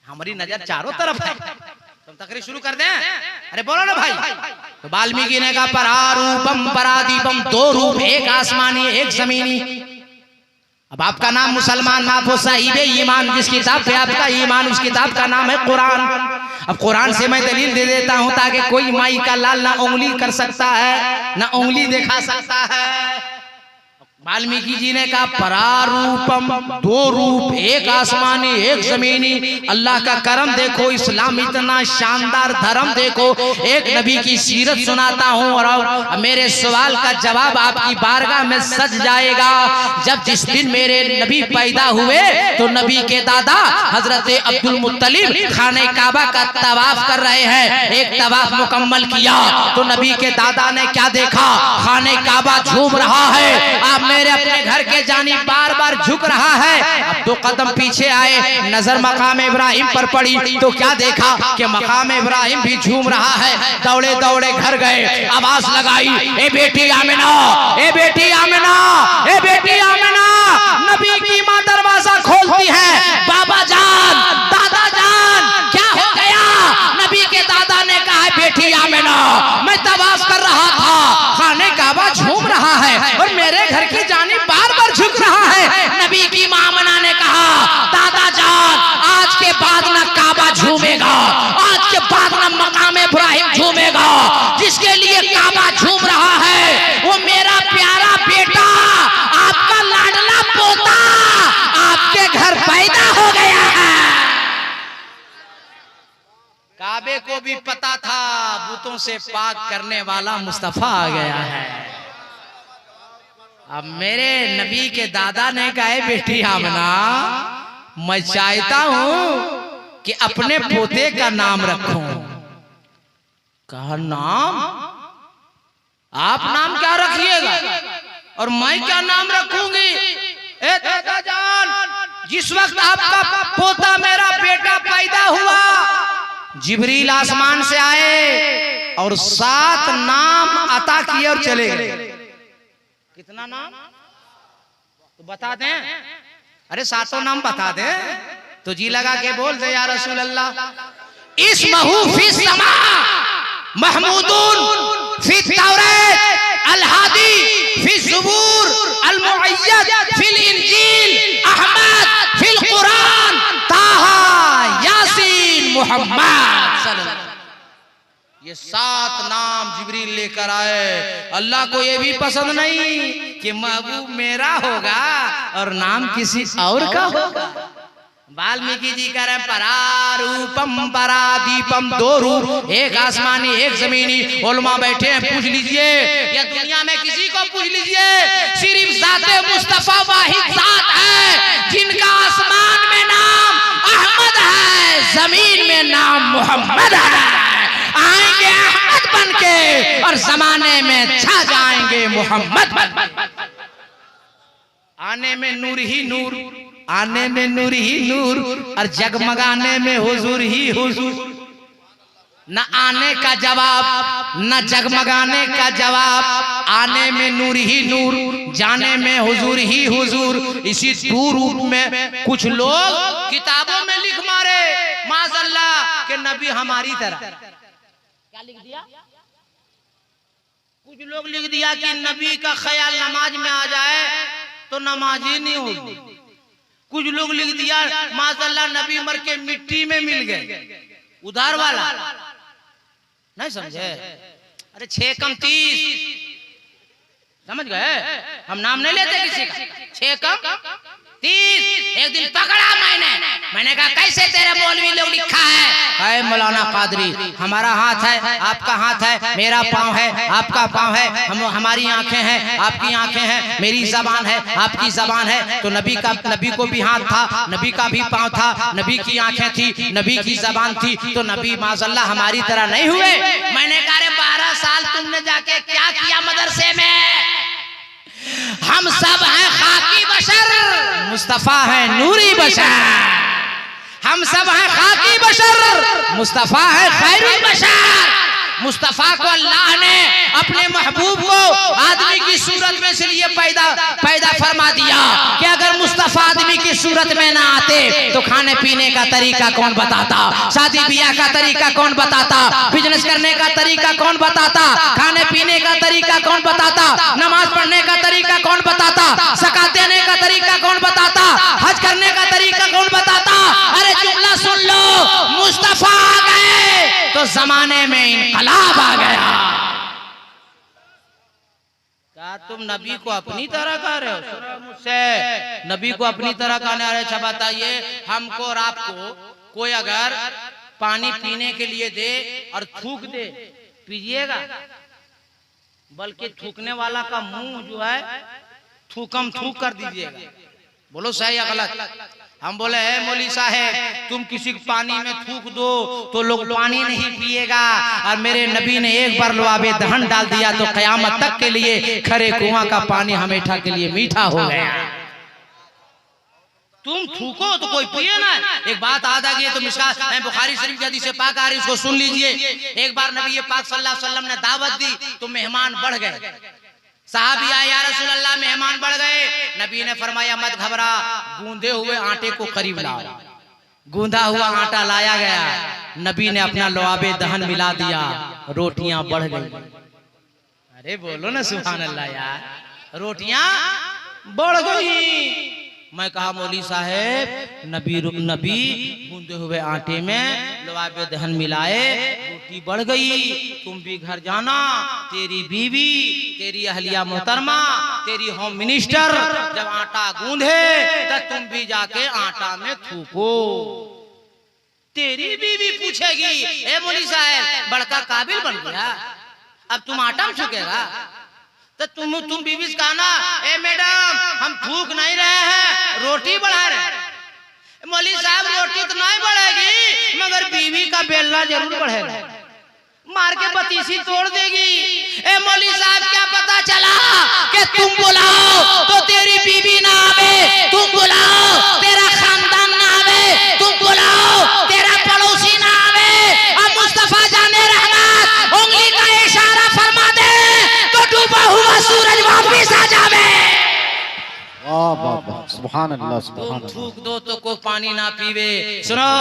हमारी नजर चारों तरफ है, तुम तकरीर शुरू कर दें। अरे बोलो ना भाई। तो वाल्मीकि ने कहा परारूपम परादीपम, दो रूप, एक आसमानी एक जमीनी। अब आपका नाम मुसलमान, आप हो साहिबे ईमान, जिस किताब पे आपका ईमान उस किताब का नाम है कुरान। अब कुरान से मैं दलील दे देता हूं ताकि कोई माई का लाल ना उंगली कर सकता है ना उंगली दिखा सकता है। वाल्मीकि जी ने कहा परारूपम, दो रूप, एक आसमानी एक जमीनी। अल्लाह का करम देखो, इस्लाम इतना शानदार धर्म देखो। एक नबी की सीरत सुनाता हूँ और मेरे सवाल का जवाब आपकी बारगाह में सज जाएगा। जब जिस दिन मेरे नबी पैदा हुए तो नबी के दादा हजरत अब्दुल मुत्तलिब खाने काबा का तवाफ कर रहे हैं। एक तवाफ मुकम्मल किया तो नबी के दादा ने क्या देखा? खाने काबा झूम रहा है। आप मेरे अपने घर के जानिब बार बार झुक रहा है। अब 2 कदम पीछे आए, नजर मकाम इब्राहिम पर पड़ी तो क्या देखा कि मकाम इब्राहिम भी झूम रहा है। दौड़े दौड़े घर गए, आवाज लगाई, ए बेटी आमिना, ए बेटी आमिना, ए बेटी आमिना। नबी की माँ दरवाजा खोलती है, बाबा जान, दादा जान, क्या हो गया? नबी के दादा ने कहा, बेटी आमिना, मैं तवाफ कर रहा था, खाने काबा झूम रहा है और मेरे घर की जानिब बार बार झुक रहा है। नबी की मां आमिना ने कहा, को भी पता था बुतों से पाक करने वाला मुस्तफा आ गया है। अब मेरे नबी के दादा ने कहा, बेटी आमना, मैं चाहता हूं कि अपने पोते का नाम रखूं। कहा, नाम? आप नाम क्या रखिएगा और मैं क्या नाम रखूंगी? ए दादा जान, जिस वक्त आपका पोता मेरा बेटा पैदा हुआ, जिब्रील आसमान से आए और 7 नाम अता किए और चले गए। कितना नाम तो बता दें? अरे 7 नाम बता दें तो जी लगा के बोल दे, या रसूल अल्लाह। इस्महु फी समा महमूदुन फी तौरात, अल हादी फी ज़ुबूर, अल मुअय्यद फिल इंजील, अहमद फिल कुरान, ताहा, यासीन, मोहम्मद। ये 7 नाम जिब्रील लेकर आए। अल्लाह को ये भी पसंद नहीं कि महबूब मेरा होगा और नाम किसी और का होगा। वाल्मीकि जी कह रहे, परारूपम परादीपम, 2 रूप, एक आसमानी एक जमीनी। उलमा बैठे हैं, पूछ लीजिए या दुनिया में किसी को पूछ लीजिए, सिर्फ ज़ाते मुस्तफा वाहिद ज़ात है जिनका आसमान में नाम अहमद है, जमीन में नाम मोहम्मद है। आएंगे अहमद बन के और जमाने में छा जाएंगे मोहम्मद बन। आने में नूर ही नूर, आने में नूर ही नूर, और जगमगाने में हुजूर ही हुजूर। न आने का जवाब न जगमगाने का जवाब, आने में नूर ही नूर, जाने में हुजूर ही हुजूर। इसी 2 रूप में कुछ लोग किताबों में लिख मारे माज़अल्लाह के नबी हमारी तरह। क्या लिख दिया? कुछ लोग लिख दिया कि नबी का ख्याल नमाज में आ जाए तो नमाज ही नहीं होगी। कुछ लोग लिख दिया माज़अल्लाह नबी मर के मिट्टी में मिल गए। उधार वाला नहीं समझे? अरे 6 कम 30, समझ गए? हम नाम नहीं लेते किसी का। 6 कम 30। एक दिन पकड़ा मैंने कहा, कैसे तेरे मौलवी लोग लिखा है मौलाना कादरी, हमारा हाथ है आपका हाथ है, मेरा पाँव है आपका पाँव है, हमारी आंखें हैं आपकी आंखें हैं, मेरी जबान है आपकी जबान है। तो नबी को भी हाथ था, नबी का भी पाँव था, नबी की आंखें थी, नबी की जबान थी, तो नबी माज़अल्लाह हमारी तरह नहीं हुए। मैंने कहा, 12 साल तुमने जाके क्या किया मदरसे में? हम सब हैं खाकी बशर, मुस्तफा है नूरी बशर। हम सब हैं खाकी बशर, मुस्तफा है खैरुल बशर। मुस्तफा को अल्लाह ने अपने महबूब को आदमी की सूरत में से लिए पैदा फरमा दिया कि अगर मुस्तफा आदमी की सूरत में ना आते तो खाने पीने का तरीका कौन बताता, शादी ब्याह का तरीका कौन बताता, बिजनेस करने का तरीका कौन बताता, खाने पीने का तरीका कौन बताता, नमाज पढ़ने का तरीका कौन बताता, ज़कात देने का तरीका कौन बताता, हज करने का तरीका कौन बताता। अरे जुमला सुन लो, मुस्तफा आ गए तो जमाने में इनकलाब आ गया। क्या तुम नबी को अपनी तरह कह रहे हो? मुझसे नबी को अपनी तरह कहने रहे। अच्छा बताइए, हमको और आपको कोई अगर पानी पीने के लिए दे और थूक दे, पीजिएगा? बल्कि थूकने वाला का मुंह जो है थूकम थूक कर दीजिएगा। बोलो सही या गलत? हम बोले, है मौली साहब, तुम किसी पानी में थूक दो तो लोग पानी नहीं पिएगा, और मेरे नबी ने एक बार लुआबे दहन डाल दिया तो कयामत तक के लिए खरे कुआं का पानी हमेशा के लिए मीठा हो गया। तुम थूको तो कोई पिए ना। एक बात याद आ गई तो मिशकात बुखारी शरीफ की हदीस पाक आ रही, उसको सुन लीजिए। एक बार नबी पाक सल्लल्लाहु अलैहि वसल्लम ने दावत दी तो मेहमान बढ़ गए। साहबी आए, या रसूल अल्लाह मेहमान बढ़ गए। नबी ने फरमाया, मत घबरा, गूंदे हुए आटे को करीब लाओ। गूंदा हुआ आटा लाया गया, नबी ने अपना लुआबे दहन मिला दिया, रोटियां बढ़ गई। अरे बोलो ना सुभान अल्लाह यार, रोटियां बढ़ गई। मैं कहा, मौली साहेब, नबी गूंदे हुए आटे में लुआबे दहन मिलाए, रोटी बढ़ गई। तुम भी घर जाना, तेरी बीवी, तेरी अहलिया मोहतरमा, तेरी होम मिनिस्टर जब आटा गूंधे तब तुम भी जाके आटा में थूको। तेरी बीवी पूछेगी ए मौलवी साहब बड़का काबिल बन गया, अब तुम आटा में छुकेगा, तो तुम बीवी से कहना ए मैडम हम थूक नहीं रहे हैं, रोटी बढ़ा रहे हैं। मौलवी साहब रोटी तो नहीं बढ़ेगी मगर बीवी का बेलना जरूर बढ़ेगा, मार के पतीसी तोड़ देगी। ए मौलवी साहब क्या पता चला कि तुम बुलाओ तो तेरी बीवी ना आवे, तुम बुलाओ तेरा खानदान ना आवे, तुम बुलाओ तेरा पड़ोसी ना आवे, अब मुस्तफा जाने रहमत उंगली का इशारा फरमा दे तो डूबा हुआ सूरज वापस आ जावे। वाह वाह वाह, सुभान अल्लाह सुभान अल्लाह। थूक दो तो को पानी ना पीवे। सुनो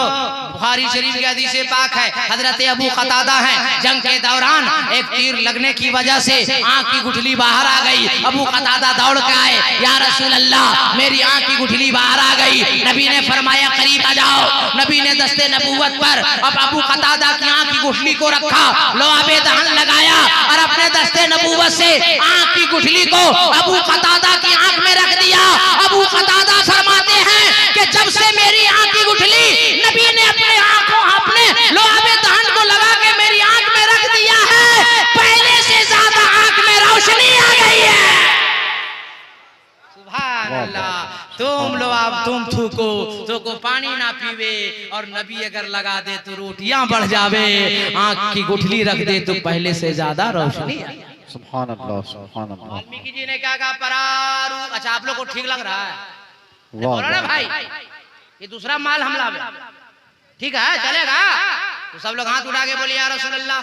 बुखारी शरीफ की हदीस पाक है, हजरत अबू कतादा है, जंग के दौरान एक तीर लगने की वजह से आंख की गुठली बाहर आ गई। अबू कतादा दौड़ के आए, या रसूल अल्लाह मेरी आंख की गुठली बाहर आ गई। नबी ने फरमाया करीब आ जाओ। नबी ने दस्ते नबूवत पर अब अबू कतादा की आंख की गुठली को रखा, लोहाबे दहन लगाया और अपने दस्ते नबूवत से आंख की गुठली को अबू कतादा की आंख में रख दिया। अबू कतादा फरमाते हैं कि जब से मेरी आंख की गुठली नबी ने अपने आंखों अपने लोहाबे दहन को लगा के मेरी आंख में रख दिया है, पहले से ज्यादा आंख में रोशनी आ गई है। सुभान अल्लाह। तुम लो अब तुम थूको तो को पानी ना पीवे और नबी अगर लगा दे तो रोटियां बढ़ जावे, आंख की गुठली रख दे तो पहले से ज्यादा रोशनी आ। सुभान अल्लाह सुभान अल्लाह। वाल्मीकि जी ने क्या कहा परारू। अच्छा आप लोग को ठीक लग रहा है? बोलो ना भाई, ये दूसरा माल हमला में ठीक है चलेगा तो सब लोग हाथ उठा के बोले या रसूल अल्लाह।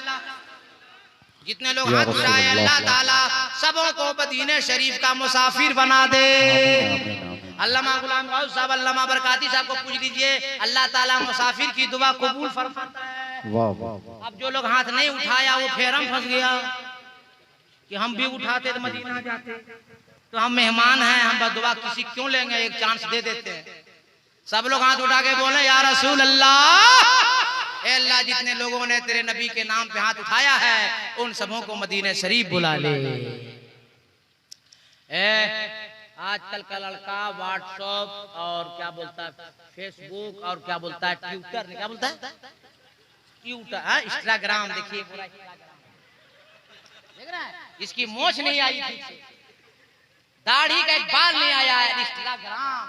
जितने लोग हाथ उठाए अल्लाह ताला सबों को मदीने शरीफ का मुसाफिर बना दे। अल्लामा गुलाम गौस साहब अल्लामा बरकाती साहब को पूछ लीजिए, अल्लाह ताला मुसाफिर की दुआ कबूल फरमाता है। वाह वाह। अब जो लोग हाथ नहीं उठाया वो फेरम फंस गया कि हम भी उठाते तो मदीना जाते, तो हम मेहमान हैं, हम बदुआ किसी क्यों लेंगे, एक चांस दे देते हैं। सब लोग हाथ उठा के बोले या रसूल अल्लाह, ए अल्लाह जितने लोगों ने तेरे नबी के नाम पे हाथ उठाया है उन सबों को मदीने शरीफ बुला ले। आजकल का लड़का व्हाट्सएप और क्या बोलता है फेसबुक और क्या बोलता है ट्विटर, क्या बोलता है ट्विटर, इंस्टाग्राम, देखिए पूरा इसकी मोछ नहीं आई ठीक से, दाढ़ी का एक बाल नहीं आया है, इंस्टाग्राम,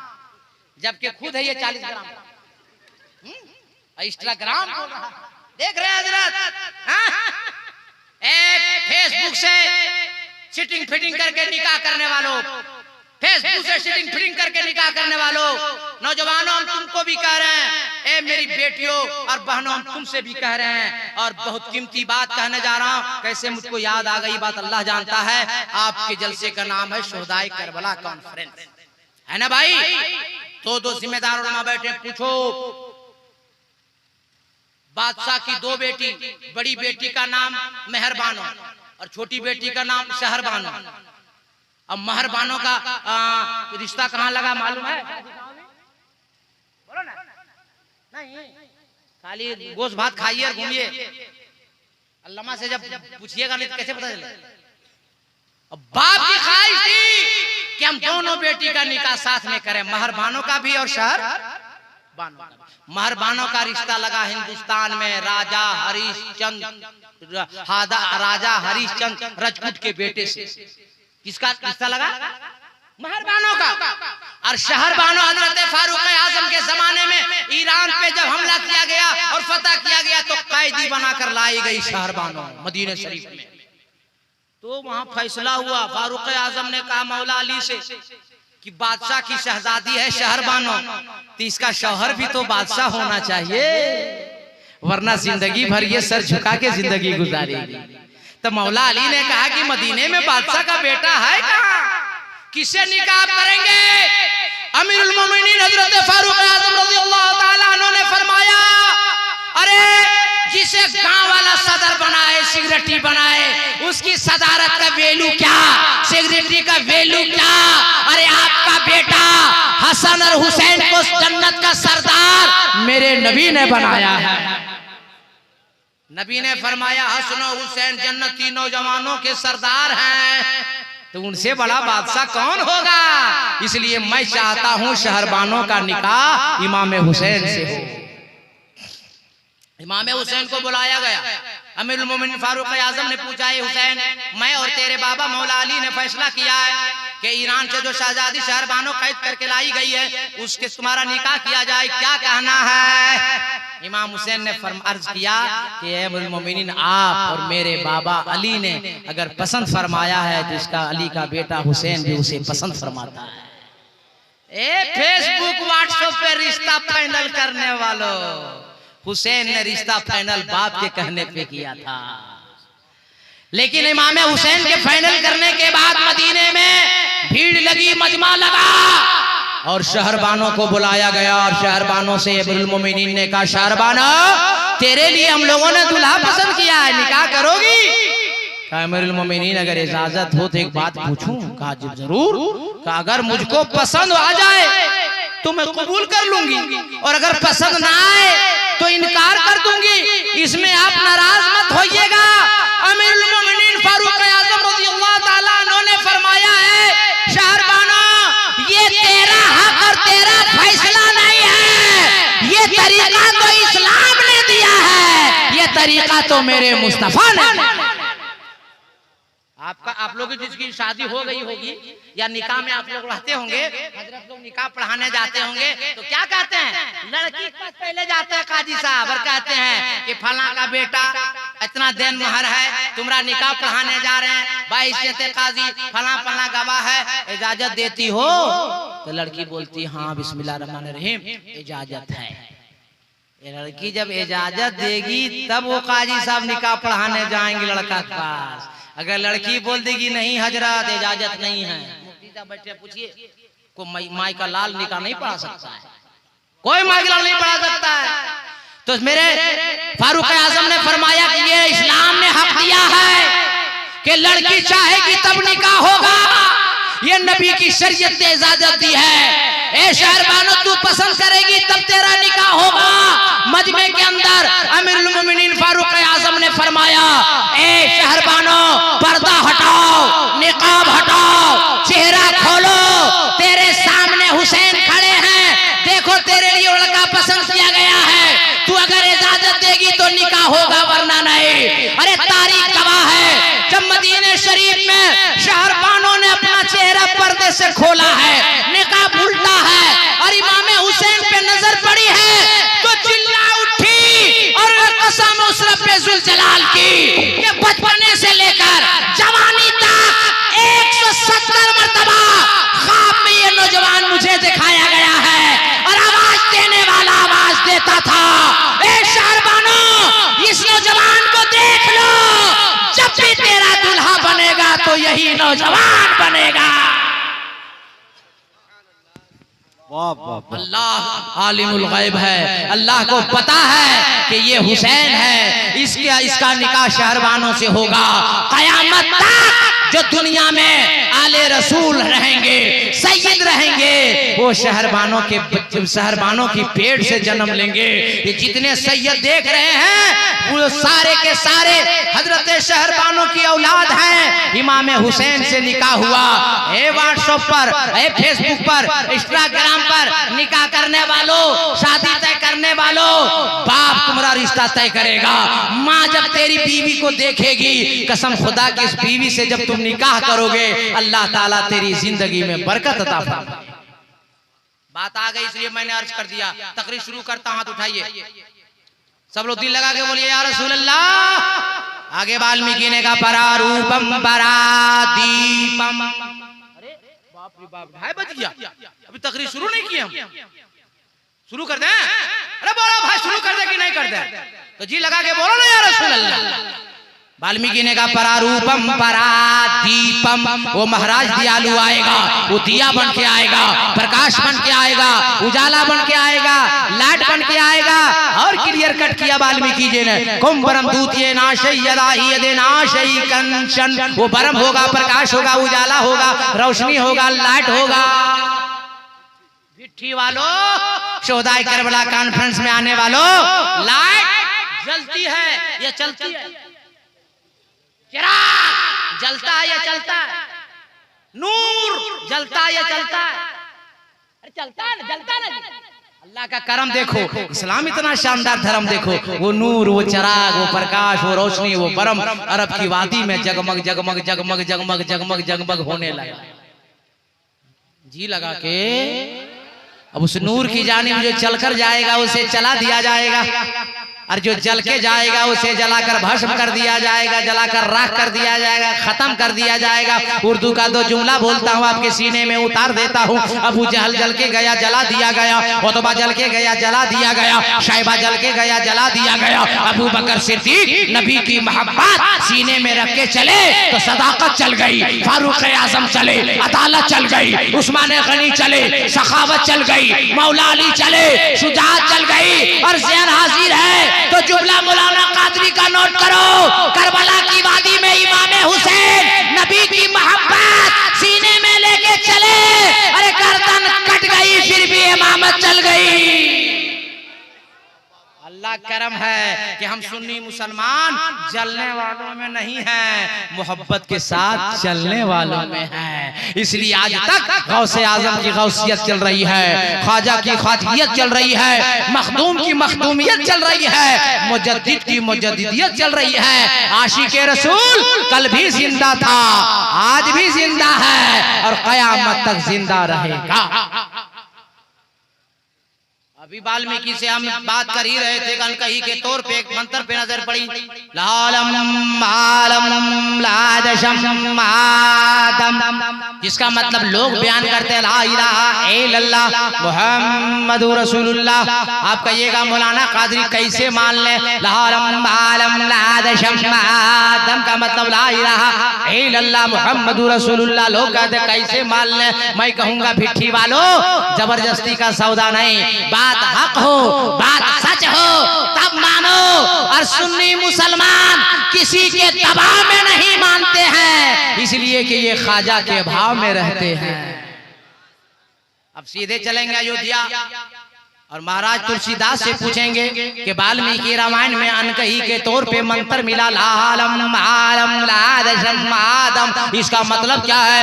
जबकि खुद है ये 40 ग्राम इंस्टाग्राम बोल रहा। देख रहे हैं हजरत, एक फेसबुक से सिटिंग फिटिंग करके निकाह करने वालों, फेसबुक से सिटिंग फिटिंग करके निकाह करने वालों, नौजवानों हम तुमको भी कह रहे हैं, ए मेरी बेटियों और बहनों हम तुमसे भी कह रहे हैं और बहुत कीमती बात कहने जा रहा हूं। कैसे मुझको याद आ गई बात अल्लाह जानता है। आपके जलसे का नाम है शुहदाए करबला कॉन्फ्रेंस, है ना भाई? तो दो जिम्मेदार उलमा बैठे, पूछो बादशाह की दो बेटी, बड़ी बेटी का नाम मेहरबानो और छोटी बेटी का नाम शहरबानो। अब मेहरबानो का रिश्ता कहाँ लगा मालूम है? बोलो ना। नहीं खाली गोश्त भात खाइए और घूमिए, अल्लामा से जब पूछिएगा नहीं तो कैसे पता चले। अब बाप की ख्वाहिश थी कि हम दोनों बेटी का निकाह साथ में करें, मेहरबानो का भी और शहरबानो का। मेहरबानो का रिश्ता लगा हिंदुस्तान में राजा हरिश्चंद्र राजपूत के बेटे से। किसका रिश्ता लगा? मेहरबानो का। और शहरबानो हजरत फारूक आजम के जमाने में ईरान पे जब हमला किया गया और फतह किया गया तो कैदी बनाकर लाई गई शहरबानो मदीने शरीफ में। तो वहां फैसला हुआ, फारूक आजम ने कहा मौला अली से कि बादशाह की शहजादी है शहरबानो, तो इसका शौहर भी तो बादशाह होना चाहिए, वरना जिंदगी भर ये सर झुका के जिंदगी गुजारेगी। तो मौला अली ने कहा कि मदीने में बादशाह का बेटा है कहाँ, किससे निकाह करेंगे? अमीरुल मोमिनीन हजरत फारूक आजम रज़ियल्लाहु ताला अन्हु ने फरमाया, अरे जिसे गांव वाला सदर बनाए, सेक्रेटरी बनाए, उसकी सदारत का वैल्यू क्या, सेक्रेटरी का वैल्यू क्या? अरे आपका बेटा हसन और हुसैन को जन्नत का सरदार मेरे नबी ने बनाया है। नबी ने फरमाया हसन और हुसैन जन्नती नौजवानों के सरदार हैं, तो उनसे बड़ा बादशाह कौन होगा? इसलिए मैं चाहता हूं शहरबानों का निकाह इमाम हुसैन से हो। इमाम हुसैन को बुलाया गया। अमीरुल मोमिनीन फारूक आजम ने पूछा, है हुसैन, मैं और तेरे बाबा मौला अली ने फैसला किया है कि ईरान से जो शहजादी शहरबानो कैद करके लाई गई है उसके तुम्हारा निकाह किया जाए, क्या कहना है? इमाम हुसैन ने अर्ज किया कि अमीरुल मोमिनीन, आप और मेरे बाबा अली ने अगर पसंद फरमाया है तो इसका अली का बेटा हुसैन भी उसे पसंद फरमाता है। फेसबुक व्हाट्सएप पे रिश्ता फाइनल करने वालों, हुसैन ने रिश्ता फाइनल बाप के कहने पे किया था। लेकिन इमाम हुसैन के फाइनल करने के बाद मदीने में भीड़ लगी, मजमा लगा और शहरबानों को बुलाया गया। और शहरबानों से अमीरुल मोमिनीन ने कहा, शहरबानो, तेरे लिए हम लोगों ने दूल्हा पसंद किया है, निकाह करोगी? कहा, अमीरुल मोमिनीन, अगर इजाजत हो तो एक बात पूछूं? कहा, जरूर। कहा, अगर मुझको पसंद आ जाए तो मैं कबूल कर लूंगी, और अगर पसंद ना आए तो इनकार कर दूंगी, इसमें आप नाराज मत होइएगा। अमीरुल मोमिनीन फारूक आजम रज़ियल्लाहु ताला अन्हु ने फरमाया है, शहरबानो, ये तेरा हक और तेरा फैसला नहीं है, ये तरीका तो इस्लाम ने दिया है, ये तरीका तो मेरे मुस्तफा ने। आप लोगों की जिसकी शादी हो गई होगी या निकाह में आप लोग रहते होंगे, हजरत लोग निकाह पढ़ाने जाते होंगे तो क्या कहते हैं? लड़की के पास पहले जाते हैं काजी साहब और कहते हैं कि फला का बेटा इतना दिन महर है, तुम्हारा निकाह पढ़ाने जा रहे हैं, बाइज्जत काजी फला फला गवाह है, इजाजत देती हो? तो लड़की बोलती, हाँ बिस्मिल्लाह रहमान रहीम, इजाजत है। लड़की जब इजाजत देगी तब वो काजी साहब निकाह पढ़ाने जाएंगे लड़का के पास। अगर लड़की बोल देगी नहीं हजरत इजाजत नहीं है, मुफ्ती साहब बैठे पूछिए, कोई माई का लाल निकाह नहीं पढ़ा सकता है, कोई माई का लाल नहीं पढ़ा सकता है। तो मेरे फारूक आजम ने फरमाया कि ये इस्लाम ने हक दिया है कि लड़की चाहेगी तब निकाह होगा, ये नबी की शरीयत ने इजाजत दी है। ए शहरबानो, तू पसंद करेगी तब तेरा निकाह होगा। मजमे के अंदर अमीरुल मोमिनीन फारूक आजम ने फरमाया, ए शहरबानो, पर्दा हटाओ, निकाब हटाओ, चेहरा खोलो, तेरे सामने हुसैन खड़े हैं, देखो तेरे लिए लड़का पसंद किया गया है, तू अगर इजाजत देगी तो निकाह होगा वरना नहीं। अरे तारीख गवाह है, जब मदीने शरीफ में शहरबानों ने अपना चेहरा पर्दे से खोला है, निकाब उल्टा है और इमाम हुसैन पे नजर पड़ी है तो चिल्ला उठी और कसम उस रब्बे जुल जलाल की, ये बचपने से लेकर जवानी तक 170 मर्तबा ख्वाब में ये नौजवान मुझे दिखाया गया है और आवाज देने वाला आवाज देता था। ए शहरबानो, इस नौजवान को देख लो, जब भी तेरा दूल्हा बनेगा तो यही नौजवान बनेगा। अल्लाह आलिमुल गैब है, अल्लाह को पता है कि ये हुसैन है, इसका निकाह शहरबानों से होगा। कयामत तक जो दुनिया में आले रसूल रहेंगे, सैयद रहेंगे, वो शहरबानों की पेट से जन्म लेंगे। ये जितने सैयद देख रहे हैं वो सारे के सारे हजरत शहरबानों की औलाद हैं। इमाम हुसैन से निकाह हुआ। ए व्हाट्सएप पर, ए फेसबुक पर, इंस्टाग्राम पर निकाह करने वालों, शादी तय करने वालों, बाप तुम्हारा रिश्ता तय करेगा। माँ जब तेरी बीवी को देखेगी, कसम खुदा की इस बीवी से जब तुम निकाह करोगे, अल्लाह ताला तेरी जिंदगी में बरकत अता फरमाएगा। बात आ गई इसलिए मैंने अर्ज कर दिया। तकरीर शुरू करता, हाथ उठाइए, सब लोग दिल लगा के बोलिए या रसूल अल्लाह। आगे वाल्मीकि ने कहा परारूपम परादीपम। अरे बाप रे बाप, 2:30 बज गया, अभी तकरीर शुरू नहीं की हम। शुरू कर दें? अरे बोलो भाई, शुरू कर दे कि नहीं कर दे? तो जी लगा के बोलो ना या रसूल अल्लाह। वाल्मीकि ने कहा परारूपम परादीपम, वो महाराज दयालु आएगा, वो दिया बन के आएगा, प्रकाश बन के आएगा, उजाला बन के आएगा, लाइट बन के आएगा। और क्लियर कट किया वाल्मीकि जी ने, कुम परम दूत ये नाशई यदाही यदे नाशई कंचन, वो परम होगा, प्रकाश होगा, उजाला होगा, रोशनी होगा, लाइट होगा। भिट्ठी वालों, शोहदाए करबला कॉन्फ्रेंस में आने वालों, लाइट जलती है या चलती है? चिराग जलता है या चलता है? नूर जलता है या चलता है? अरे चलता है ना, जलता ना। अल्लाह का करम देखो, इस्लाम इतना शानदार धर्म देखो, वो नूर, वो चराग, वो प्रकाश, वो रोशनी, वो बरम अरब की वादी में जगमग जगमग जगमग जगमग जगमग जगमग होने लगा। जी लगा के अब उस नूर की जानिब जो चलकर जाएगा उसे चला दिया जाएगा, और जो जल के जाएगा उसे जलाकर भस्म कर दिया जाएगा, जलाकर राख कर दिया जाएगा, खत्म कर दिया जाएगा। उर्दू का दो जुमला बोलता हूँ, आपके सीने में उतार देता हूँ। अबू जहल जल के गया, जला दिया गया। उतबा जल के गया, जला दिया गया। शैबा जल के गया, जला दिया गया। अबू बकर सिद्दीक नबी की मोहब्बत सीने में रख के चले तो सदाकत चल गई, फारूक आजम चले अदालत चल गई, उस्मान गनी चले सखावत चल गई, मौला अली चले शुजाअत चल गई। और ज़हन हाजिर है तो जुमला मौलाना कादरी का नोट करो। करबला की वादी में इमाम हुसैन नबी की मोहब्बत सीने में लेके चले, अरे गर्दन कट गई फिर भी इमामत चल गई। अल्लाह करम है कि हम सुन्नी मुसलमान जलने वालों में नहीं हैं, मोहब्बत के साथ चलने वालों में हैं। इसलिए आज तक गौसे आजम की गौसियत चल रही है, ख्वाजा की ख्वाजियत चल रही है, मखदूम की मखदूमियत चल रही है, मुजद्दिद की मुजद्दिदियत चल रही है। आशिक़े रसूल कल भी जिंदा था, आज भी जिंदा है और क़यामत तक जिंदा रहेगा। अभी वाल्मीकि से हम बात कर ही रहे थे, कहीं के तौर पे एक मंत्र पे नजर पड़ी, जिसका मतलब लोग बयान करते हैं ला इलाहा इल्लल्लाह मुहम्मदुर रसूलुल्लाह। आप कहिएगा मौलाना कादरी कैसे मान ले? का मतलब ला इलाहा इल्लल्लाह मुहम्मदुर रसूलुल्लाह। लोग कहते कैसे मान ले? मैं कहूंगा भिट्ठी वालों, जबरदस्ती का सौदा नहीं, बात हक हो, बात सच हो तब मानो। और सुन्नी मुसलमान किसी के दबाव में नहीं मानते हैं, इसलिए कि ये ख्वाजा के भाव में रहते हैं। अब सीधे चलेंगे अयोध्या और महाराज तुलसीदास से पूछेंगे कि वाल्मीकि रामायण में अनकही के तौर पे मंत्र मिला लालम आलम लादशम आदम, इसका मतलब क्या है?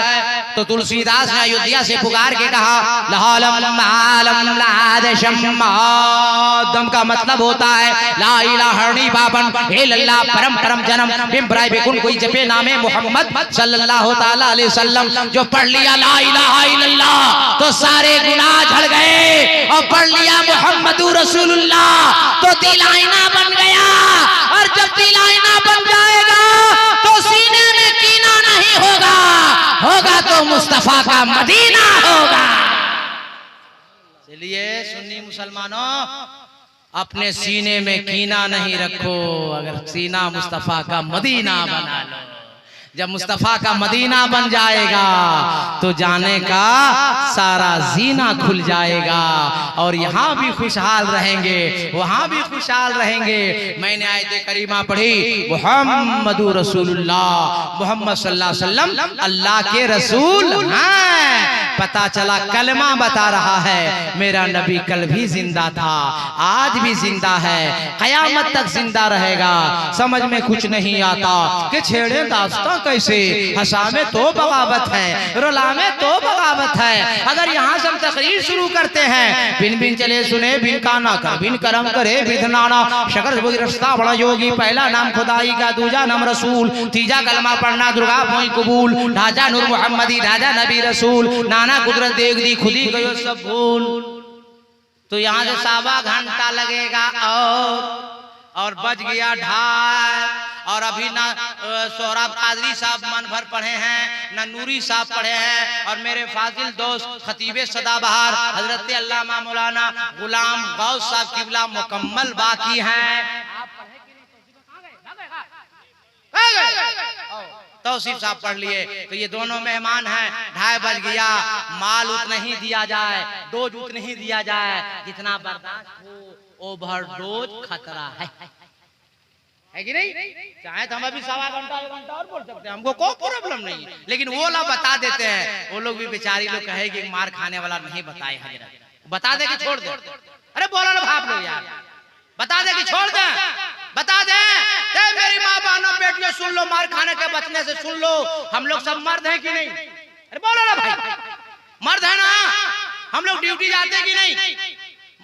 तो तुलसीदास ने अयोध्या से पुकार के कहा लालम आलम लादशम आदम का मतलब होता है ला इलाहा बाबन इल्लल्लाह परम परम जन्म बिम्बराय बेकुन कोई जपे नामे मोहम्मद सल्लल्लाहु ताला अलैहि वसल्लम। जो पढ़ लिया ला इलाहा इल्लल्लाह तो सारे गुनाह झड़ गए, और पढ़ लिया मुहम्मदुर रसूलुल्लाह तो दिल आईना बन गया। और जब दिल आईना बन जाएगा तो सीने में कीना नहीं होगा, होगा तो मुस्तफा का मदीना होगा। चलिए सुन्नी मुसलमानों, अपने सीने में कीना नहीं रखो, अगर सीना मुस्तफा का मदीना बना लो। जब मुस्तफा का मदीना बन जाएगा तो जाने का सारा जीना खुल जाएगा, और यहाँ भी खुशहाल रहेंगे, वहाँ भी खुशहाल रहेंगे। मैंने आयत करीमा पढ़ी मुहम्मदुर रसूलुल्लाह, मोहम्मद सल्लल्लाहु अलैहि वसल्लम अल्लाह के रसूल हैं। पता चला कलमा बता रहा है, मेरा नबी कल भी जिंदा था, आज भी जिंदा है, कयामत तक जिंदा रहेगा। समझ में कुछ नहीं आता कि छेड़े दास्तां कैसे, हंसा में तो बगावत है, रुला में तो बगावत है। अगर यहाँ से हम तकरीर शुरू करते हैं, बिन बिन चले सुने बिन काना कर, बिन करम करे बिधनाना, शकर रास्ता बड़ा योगी, पहला नाम खुदाई का, दूजा नाम रसूल, तीजा कलमा पढ़ना दुर्गा भोई कबूल, ढाजा नूर मोहम्मदी ढाजा नबी रसूल, नाना कुदरत देख दी खुदी गयो सब भूल। तो यहाँ से 1.25 घंटा लगेगा और बज गया ढाई। और अभी ना सोहराब कादरी साहब मन भर पढ़े हैं, ना नूरी साहब पढ़े हैं, और मेरे फाजिल दोस्त खतीबे सदाबहार हजरत अल्लामा मौलाना गुलाम गौस साहब किबला मुकम्मल बाकी हैं। तौसीफ साहब पढ़ लिए। तो ये दोनों मेहमान हैं। 2:30 बज गया, माल उतना ही दिया जाए, डोज उतना ही दिया जाए जितना बर्दाश्त हो। ओवरडोज खतरा है कि नहीं? चाहे तो हम अभी 1.25 घंटा 1 घंटा और बोल सकते हैं, हमको कोई प्रॉब्लम नहीं, लेकिन वो लोग बता देते हैं। वो लोग भी बेचारी लोग कहेगी मार खाने वाला नहीं बताए, हजरत बता दे कि छोड़ दे। अरे बोला ना भाप लोग यार, बता दे कि छोड़ दे, बता दे। मेरी माँ बहनों बेटियों सुन लो, मार खाने के बचने से सुन लो, हम लोग सब मर्द हैं कि नहीं? अरे बोलो ना भाई, मर्द है ना? हम लोग ड्यूटी जाते कि नहीं?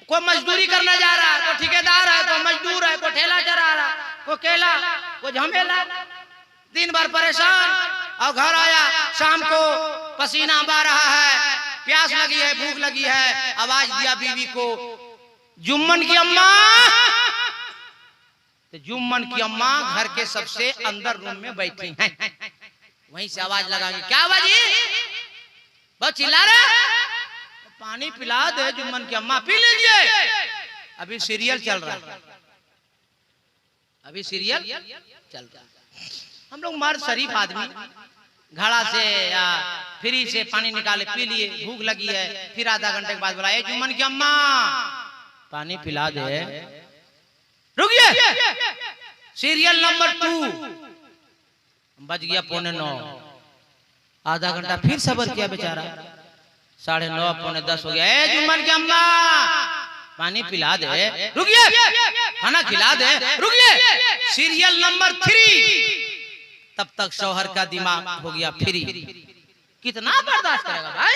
कोई मजदूरी करना जा रहा है, कोई ठेकेदार है, कोई मजदूर है, कोई ठेला चला रहा, कोई केला, कोई झमेला, दिन भर परेशान, और घर आया शाम को पसीना बह रहा है, प्यास लगी है, भूख लगी है, आवाज दिया बीवी को, जुम्मन की अम्मा। तो जुम्मन की अम्मा घर के सबसे अंदर रूम में बैठी हैं, वहीं से आवाज लगाएंगे, क्या आवाज ये बहुत चिल्ला रहा, पानी पिला दे जुम्मन की अम्मा, पी लीजिए, अभी सीरियल चल रहा है, अभी सीरियल चल रहा है। हम लोग मर्द शरीफ आदमी घड़ा से या फ्री से पानी निकाले पी लिए, भूख लगी है, फिर आधा घंटे के बाद बोला ए जुम्मन की अम्मा पानी पिला दे, रुकिए, सीरियल नंबर 2 बज गया 8:45, आधा घंटा फिर सब्र किया बेचारा, 9:30 9:45 हो गया, ए जुम्मन की अम्मा पानी पिला दे, रुकिए, खाना खिला दे, रुकिए, सीरियल नंबर 3, तब तक शौहर का दिमाग हो गया फ्री, कितना बर्दाश्त करेगा भाई,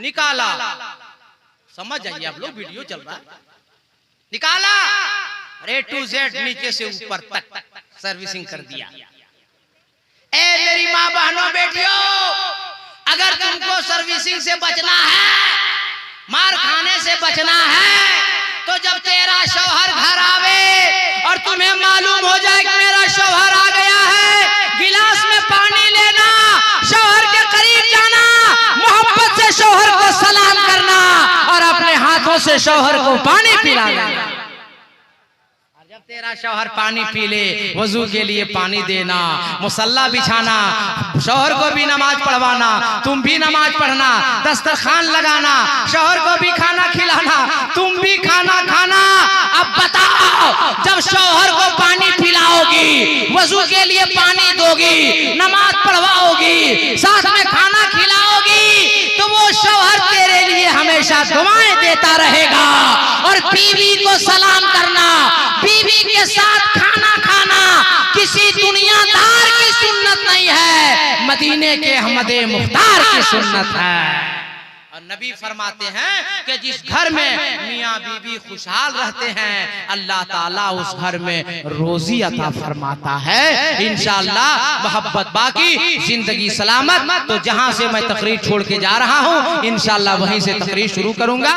निकाला, समझ जाइए आप लोग, वीडियो चल रहा है, निकाला, A to Z नीचे से ऊपर तक सर्विसिंग कर दिया। ए मेरी माँ बहनों बेटियों, अगर तुमको सर्विसिंग से बचना है, मार खाने से बचना है, तो जब तेरा शौहर घर आवे और तुम्हें मालूम हो जाए कि मेरा शौहर आ गया है, गिलास में पानी लेना, शौहर के करीब जाना, मोहब्बत से शौहर को सलाम करना और अपने हाथों से शौहर को पानी पिलाना। जब तेरा शौहर पानी पी ले, वजू के लिए पानी देना, मुसल्ला बिछाना, शौहर को भी नमाज पढ़वाना, तुम भी नमाज पढ़ना, दस्तरखान लगाना, शौहर को भी खाना खिलाना, तुम भी खाना खाना। अब बताओ, जब शौहर को पानी पिलाओगी, वजू के लिए पानी दोगी, नमाज पढ़वाओगी, साथ में खाना खिलाओगी, तो वो शौहर तेरे लिए हमेशा दुआएं देता रहेगा। और बीवी को सलाम करना, बीवी के साथ खाना खाना किसी दुनियादार की सुन्नत नहीं है, मदीने के अहमदे मुख्तार की सुन्नत है। और नबी फरमाते हैं कि जिस घर में मियाँ बीवी खुशहाल रहते हैं, अल्लाह ताला उस घर में रोजी अता फरमाता है। इंशाअल्लाह मोहब्बत बाकी, जिंदगी सलामत। तो जहां से मैं तकरीर छोड़ के जा रहा हूं, इंशाअल्लाह वहीं से तकरीर शुरू करूंगा।